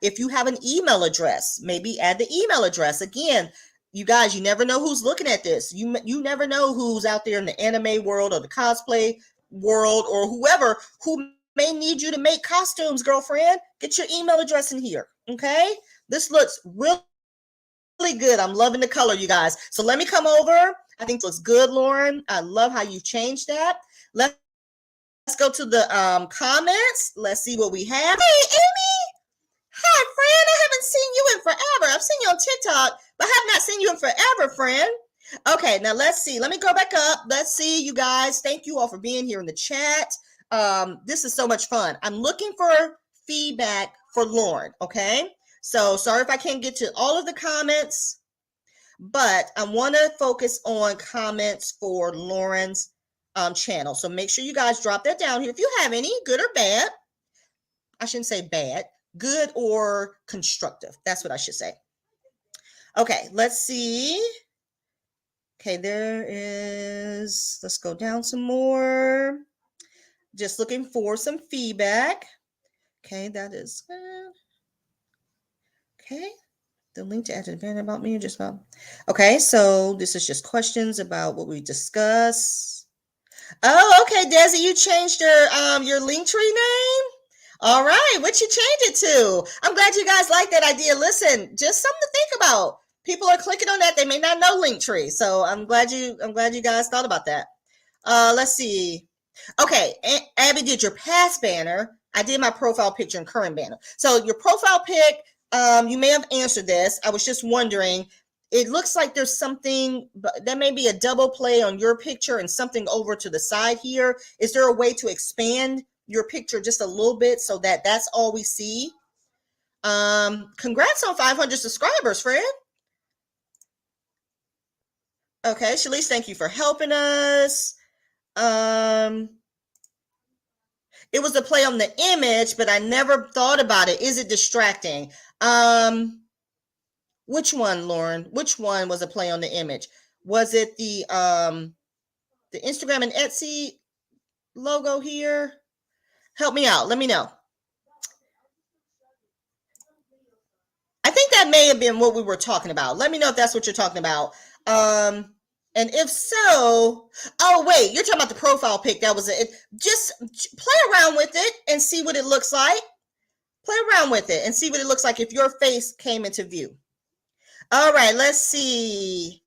If you have an email address, maybe add the email address. Again, you guys, you never know who's looking at this. You never know who's out there in the anime world or the cosplay world or whoever who may need you to make costumes, girlfriend. Get your email address in here, okay? This looks really good. I'm loving the color, you guys. So let me come over. I think it looks good, Lauren. I love how you changed that. Let's go to the comments. Let's see what we have. Hey, Amy. Hi, friend. I haven't seen you in forever. I've seen you on TikTok, but I have not seen you in forever, friend. Okay, now let's see. Let me go back up. Let's see, you guys. Thank you all for being here in the chat. This is so much fun. I'm looking for feedback for Lauren, okay? So sorry if I can't get to all of the comments, but I want to focus on comments for Lauren's channel. So make sure you guys drop that down here. If you have any, good or bad, I shouldn't say bad, good or constructive. That's what I should say. Okay, let's see. Okay, there is, let's go down some more. Just looking for some feedback. Okay, that is good. Okay, the link to add to the banner about me or just about. Okay, so this is just questions about what we discussed. Oh, okay, Desi, you changed your link tree name. All right, what you change it to? I'm glad you guys like that idea. Listen, just something to think about. People are clicking on that; they may not know Linktree, so I'm glad you guys thought about that. Let's see. Okay, Abby did your past banner. I did my profile picture and current banner. So your profile pic, you may have answered this. I was just wondering. It looks like there's something, but that may be a double play on your picture and something over to the side here. Is there a way to expand your picture just a little bit so that that's all we see? Congrats on 500 subscribers, friend. Okay, Shalice, thank you for helping us. It was a play on the image, but I never thought about it. Is it distracting? Which one, Lauren? Which one was a play on the image? Was it the Instagram and Etsy logo here? Help me out. Let me know. I think that may have been what we were talking about. Let me know if that's what you're talking about. And if so, oh wait, you're talking about the profile pic. That was it. Just play around with it and see what it looks like. Play around with it and see what it looks like if your face came into view. All right, let's see.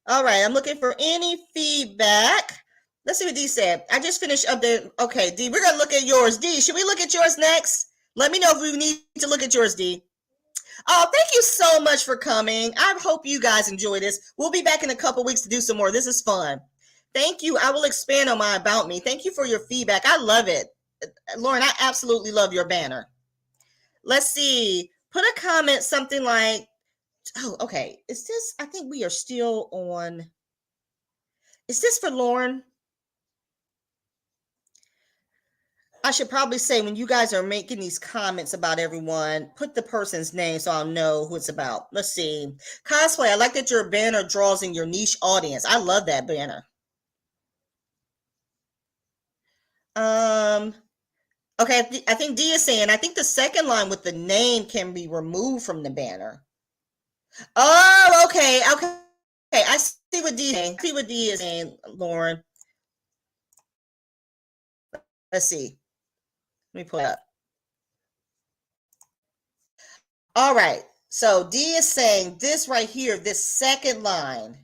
All right, I'm looking for any feedback. Let's see what Dee said. I just finished up there. Okay, Dee, we're going to look at yours. Dee, should we look at yours next? Let me know if we need to look at yours, Dee. Oh, thank you so much for coming. I hope you guys enjoy this. We'll be back in a couple weeks to do some more. This is fun. Thank you. I will expand on my About Me. Thank you for your feedback. I love it. Lauren, I absolutely love your banner. Let's see. Put a comment, something like, oh, okay. Is this, I think we are still on. Is this for Lauren? I should probably say when you guys are making these comments about everyone, put the person's name so I'll know who it's about. Let's see. Cosplay. I like that your banner draws in your niche audience. I love that banner. Okay, I think D is saying, I think the second line with the name can be removed from the banner. Oh, okay, okay. Okay, I see what D is saying. I see what D is saying, Lauren. Let's see. Let me pull it up. All right. So D is saying this right here, this second line,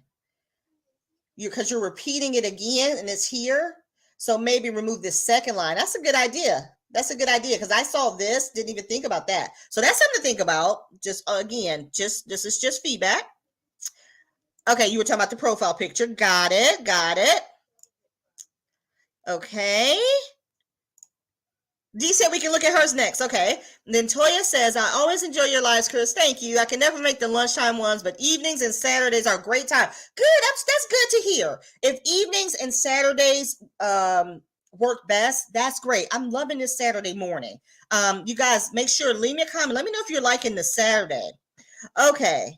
because you're repeating it again and it's here. So maybe remove this second line. That's a good idea. That's a good idea because I saw this, didn't even think about that. So that's something to think about. Just again, this is just feedback. Okay, you were talking about the profile picture. Got it. Got it. Okay. D said we can look at hers next. Okay. And then Toya says, I always enjoy your lives, Chris. Thank you. I can never make the lunchtime ones, but evenings and Saturdays are a great time. Good. That's good to hear. If evenings and Saturdays work best, that's great. I'm loving this Saturday morning. You guys make sure, leave me a comment. Let me know if you're liking the Saturday. Okay.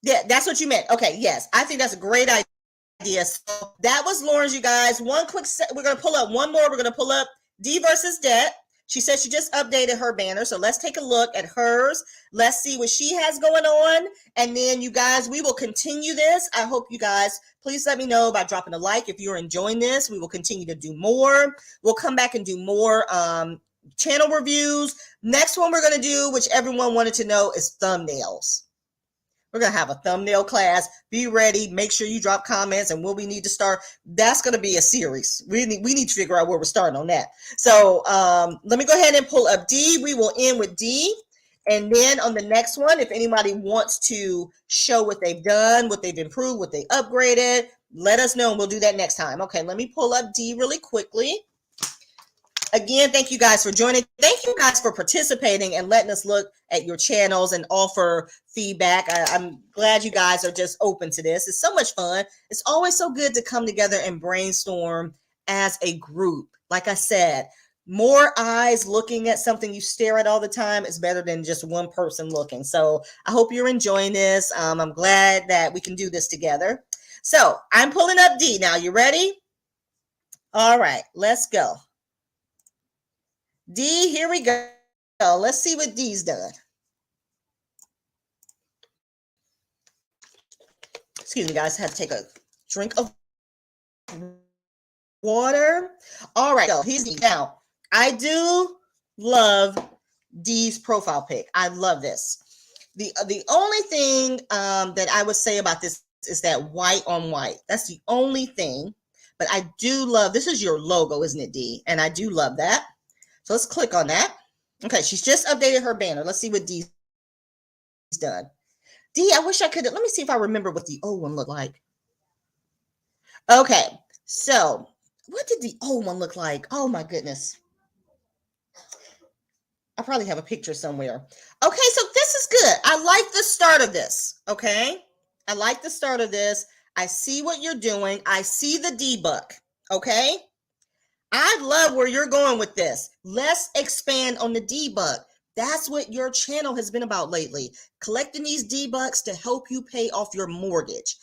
Yeah, that's what you meant. Okay. Yes. I think that's a great idea. So that was Lauren's, you guys. One quick we're going to pull up one more. We're going to pull up D versus debt. She said she just updated her banner. So let's take a look at hers. Let's see what she has going on. And then you guys, we will continue this. I hope you guys, please let me know by dropping a like if you're enjoying this. We will continue to do more. We'll come back and do more channel reviews. Next one we're going to do, which everyone wanted to know, is thumbnails. We're going to have a thumbnail class. Be ready. Make sure you drop comments and what we need to start. That's going to be a series. We need to figure out where we're starting on that. So let me go ahead and pull up D. We will end with D. And then on the next one, if anybody wants to show what they've done, what they've improved, what they upgraded, let us know and we'll do that next time. Okay, let me pull up D really quickly. Again, thank you guys for joining. Thank you guys for participating and letting us look at your channels and offer feedback. I'm glad you guys are just open to this. It's so much fun. It's always so good to come together and brainstorm as a group. Like I said, more eyes looking at something you stare at all the time is better than just one person looking. So I hope you're enjoying this. I'm glad that we can do this together. So I'm pulling up D now. You ready? All right, let's go. D, here we go. Let's see what D's done. Excuse me, guys. I had to take a drink of water. All right, so here's D. Now, I do love D's profile pic. I love this. The only thing that I would say about this is that white on white. That's the only thing. But I do love, this is your logo, isn't it, D? And I do love that. So let's click on that. Okay, she's just updated her banner. Let's see what D's done. D, I wish I could. Let me see if I remember what the old one looked like. Okay, so what did the old one look like? Oh my goodness. I probably have a picture somewhere. Okay, so this is good. I like the start of this. Okay, I like the start of this. I see what you're doing. I see the debug. Okay. I love where you're going with this. Let's expand on the debug. That's what your channel has been about lately. Collecting these debugs to help you pay off your mortgage.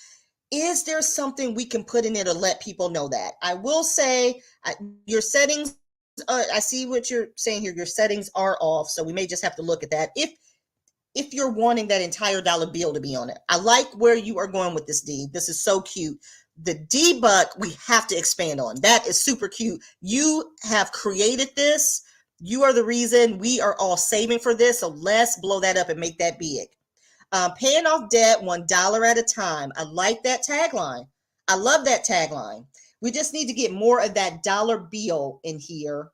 Is there something we can put in there to let people know that? I will say your settings, I see what you're saying here. Your settings are off. So we may just have to look at that. If you're wanting that entire dollar bill to be on it. I like where you are going with this, D. This is so cute. The debug we have to expand on. That is super cute. You have created this. You are the reason we are all saving for this. So let's blow that up and make that big. Paying off debt $1 at a time. I like that tagline. I love that tagline. We just need to get more of that dollar bill in here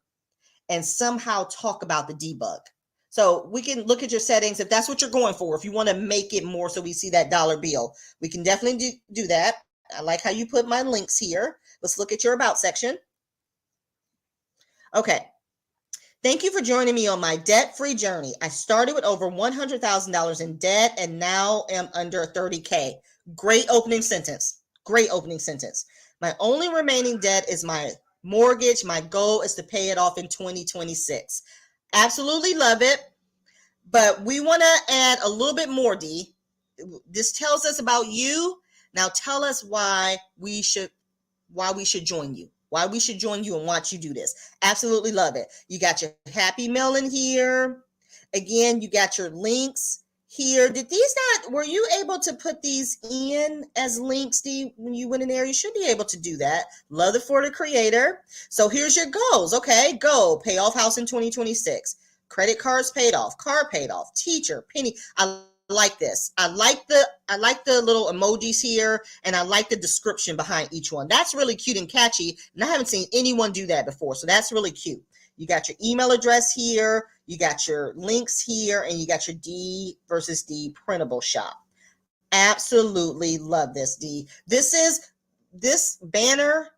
and somehow talk about the debug. So we can look at your settings if that's what you're going for. If you want to make it more so we see that dollar bill, we can definitely do that. I like how you put my links here. Let's look at your about section. Okay. Thank you for joining me on my debt-free journey. I started with over $100,000 in debt and now am under $30K. Great opening sentence. Great opening sentence. My only remaining debt is my mortgage. My goal is to pay it off in 2026. Absolutely love it. But we want to add a little bit more, D. This tells us about you. Now tell us why we should join you. Why we should join you and watch you do this. Absolutely love it. You got your happy mail in here. Again, you got your links here. Were you able to put these in as links, Steve, when you went in there? You should be able to do that. Love it for the creator. So here's your goals. Okay, goal, pay off house in 2026. Credit cards paid off, car paid off, teacher, penny. I like this. I like the little emojis here, and I like the description behind each one. That's really cute and catchy, and I haven't seen anyone do that before, so that's really cute. You got your email address here, you got your links here, and you got your D versus D printable shop. Absolutely love this, D. This banner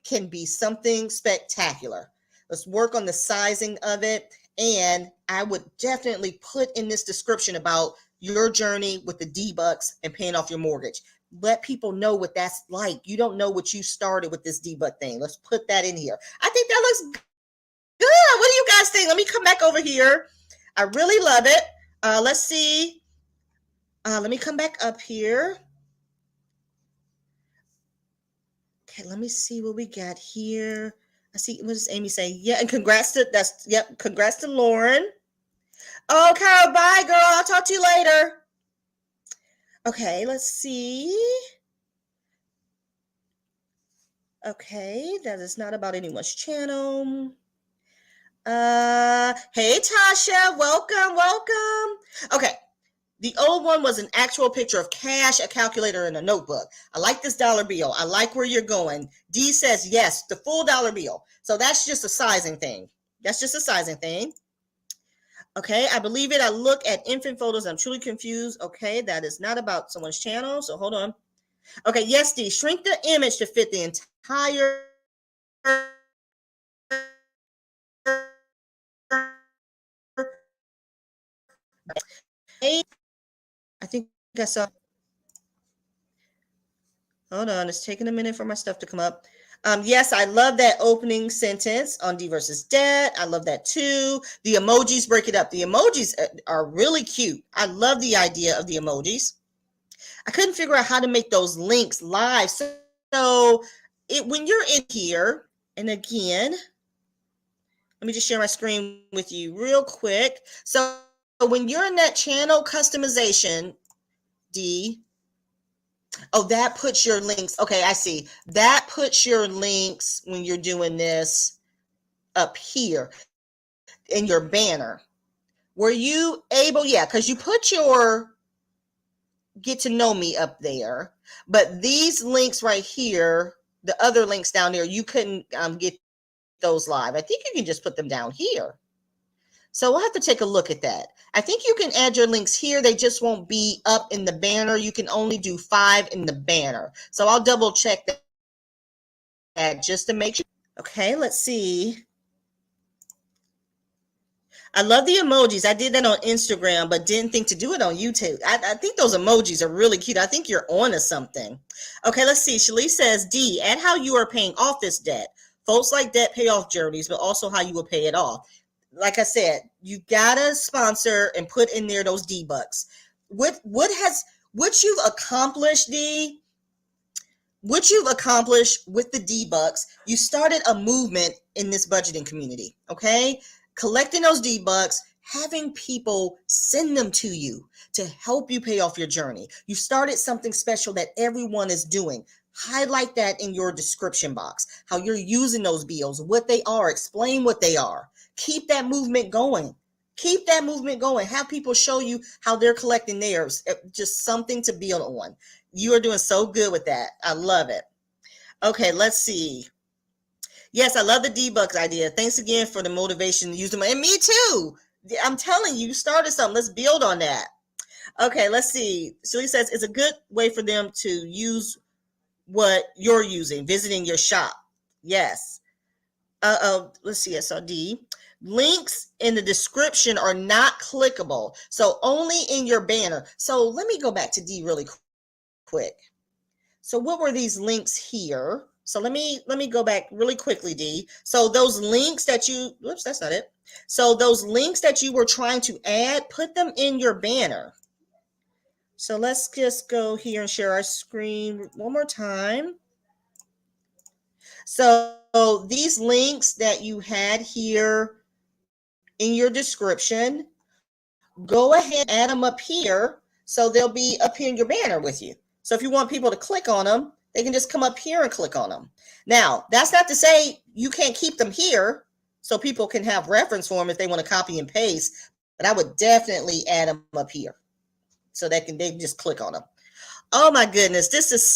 can be something spectacular. Let's work on the sizing of it. And I would definitely put in this description about your journey with the D-Bucks and paying off your mortgage. Let people know what that's like. You don't know what you started with this D-Buck thing. Let's put that in here. I think that looks good. What do you guys think? Let me come back over here. I really love it. Let's see. Let me come back up here. Okay, let me see what we got here. I see, what does Amy say? Yeah, and congrats to Lauren. Oh, Carol, bye, girl. I'll talk to you later. Okay, let's see. Okay, that is not about anyone's channel. Hey, Tasha, welcome. Okay, the old one was an actual picture of cash, a calculator, and a notebook. I like this dollar bill. I like where you're going. D says yes, the full dollar bill. So that's just a sizing thing. Okay, I believe it. I look at infant photos. I'm truly confused. Okay, that is not about someone's channel. So hold on. Okay, yes, D. Shrink the image to fit the entire. I think I saw. Hold on, it's taking a minute for my stuff to come up. Yes, I love that opening sentence on D versus debt. I love that too. The emojis break it up. The emojis are really cute. I love the idea of the emojis. I couldn't figure out how to make those links live. So when you're in here, and again, let me just share my screen with you real quick. So when you're in that channel customization, D, oh, that puts your links. Okay, I see. That puts your links when you're doing this up here in your banner. Were you able? Yeah, because you put your get to know me up there, but these links right here, the other links down there, you couldn't get those live. I think you can just put them down here. So we'll have to take a look at that. I think you can add your links here. They just won't be up in the banner. You can only do 5 in the banner. So I'll double check that just to make sure. Okay, let's see. I love the emojis. I did that on Instagram, but didn't think to do it on YouTube. I think those emojis are really cute. I think you're on to something. Okay, let's see. Shalice says, D, add how you are paying off this debt. Folks like debt payoff journeys, but also how you will pay it off. Like I said, you gotta sponsor and put in there those D-Bucks. What you've accomplished, D? What you've accomplished with the D-Bucks, you started a movement in this budgeting community, okay? Collecting those D-Bucks, having people send them to you to help you pay off your journey. You started something special that everyone is doing. Highlight that in your description box, how you're using those bills, what they are, explain what they are. Keep that movement going. Keep that movement going. Have people show you how they're collecting theirs. Just something to build on. You are doing so good with that. I love it. Okay, let's see. Yes, I love the D-Bucks idea. Thanks again for the motivation to use them. And me too. I'm telling you, you started something. Let's build on that. Okay, let's see. Shelly says it's a good way for them to use what you're using, visiting your shop. Yes. Let's see, SRD. Links in the description are not clickable, so only in your banner. So let me go back to D really quick. So what were these links here? So let me go back really quickly, D. So those links that you, whoops, that's not it. So those links that you were trying to add, put them in your banner. So let's just go here and share our screen one more time. So these links that you had here in your description, go ahead and add them up here so they'll be up here in your banner with you. So if you want people to click on them, they can just come up here and click on them. Now, that's not to say you can't keep them here so people can have reference for them if they want to copy and paste, but I would definitely add them up here so they can just click on them. Oh my goodness, this is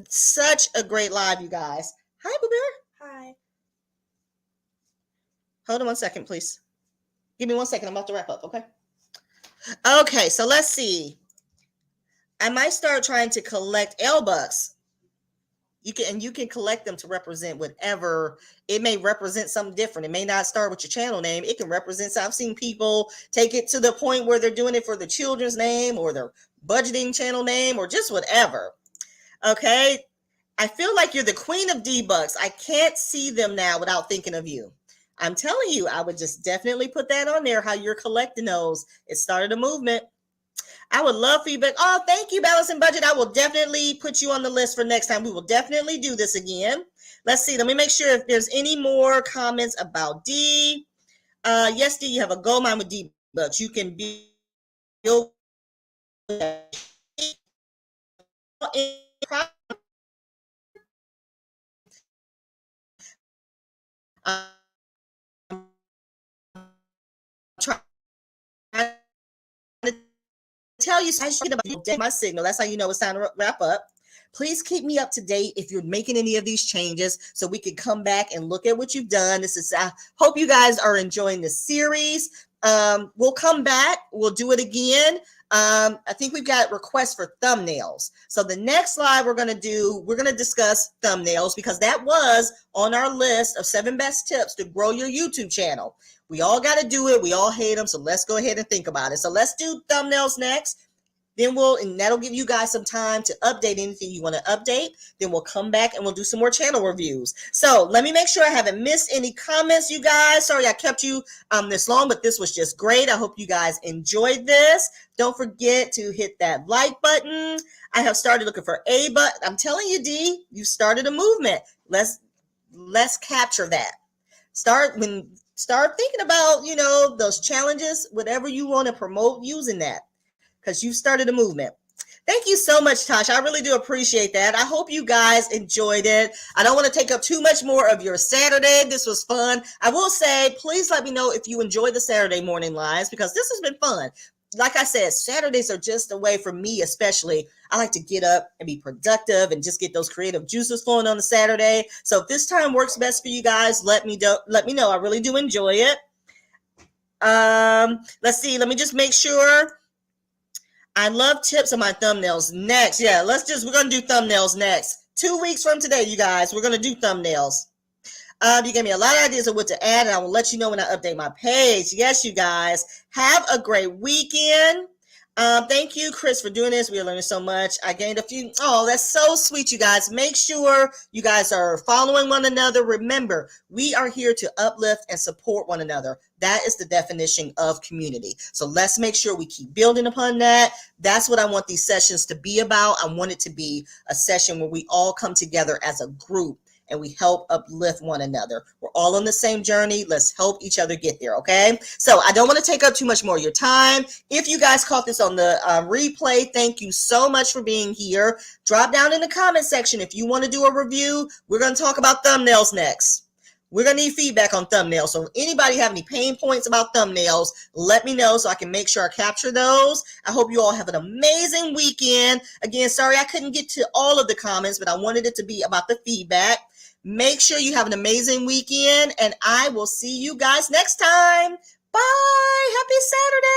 such a great live, you guys. Hi, Boo Bear. Hi. Hold on one second, please. Give me 1 second. I'm about to wrap up, okay? Okay, so let's see. I might start trying to collect L-Bucks. You can collect them to represent whatever. It may represent something different. It may not start with your channel name. It can represent. I've seen people take it to the point where they're doing it for the children's name or their budgeting channel name or just whatever. Okay. I feel like you're the queen of D-Bucks. I can't see them now without thinking of you. I'm telling you, I would just definitely put that on there, how you're collecting those. It started a movement. I would love feedback. Oh, thank you, Balance and Budget. I will definitely put you on the list for next time. We will definitely do this again. Let's see. Let me make sure if there's any more comments about D. Yes, D, you have a gold mine with D-Bucks. You can build trying to tell you about my signal. That's how you know it's time to wrap up. Please keep me up to date if you're making any of these changes so we can come back and look at what you've done. This is, I hope you guys are enjoying this series. We'll come back. We'll do it again. I think we've got requests for thumbnails. So the next slide we're going to discuss thumbnails because that was on our list of 7 best tips to grow your YouTube channel. We all got to do it. We all hate them. So let's go ahead and think about it. So let's do thumbnails next. Then and that'll give you guys some time to update anything you want to update. Then we'll come back and we'll do some more channel reviews. So let me make sure I haven't missed any comments, you guys. Sorry I kept you this long, but this was just great. I hope you guys enjoyed this. Don't forget to hit that like button. I have started looking for a button. I'm telling you, D, you started a movement. Let's capture that. Start thinking about, those challenges, whatever you want to promote using that. Because you started a movement. Thank you so much, Tasha. I really do appreciate that. I hope you guys enjoyed it. I don't want to take up too much more of your Saturday. This was fun. I will say, please let me know if you enjoy the Saturday morning lives because this has been fun. Like I said, Saturdays are just a way for me, especially. I like to get up and be productive and just get those creative juices flowing on a Saturday. So if this time works best for you guys, let me know. I really do enjoy it. Let's see. Let me just make sure. I love tips on my thumbnails. Next, yeah, we're going to do thumbnails next. 2 weeks from today, you guys, we're going to do thumbnails. You gave me a lot of ideas of what to add, and I will let you know when I update my page. Yes, you guys, have a great weekend. Thank you, Chris, for doing this. We are learning so much. I gained a few. Oh, that's so sweet, you guys. Make sure you guys are following one another. Remember, we are here to uplift and support one another. That is the definition of community. So let's make sure we keep building upon that. That's what I want these sessions to be about. I want it to be a session where we all come together as a group and we help uplift one another. We're all on the same journey. Let's help each other get there, okay? So I don't want to take up too much more of your time. If you guys caught this on the replay, thank you so much for being here. Drop down in the comment section if you want to do a review. We're going to talk about thumbnails next. We're going to need feedback on thumbnails. So if anybody have any pain points about thumbnails, let me know so I can make sure I capture those. I hope you all have an amazing weekend. Again, sorry I couldn't get to all of the comments, but I wanted it to be about the feedback. Make sure you have an amazing weekend, and I will see you guys next time. Bye. Happy Saturday.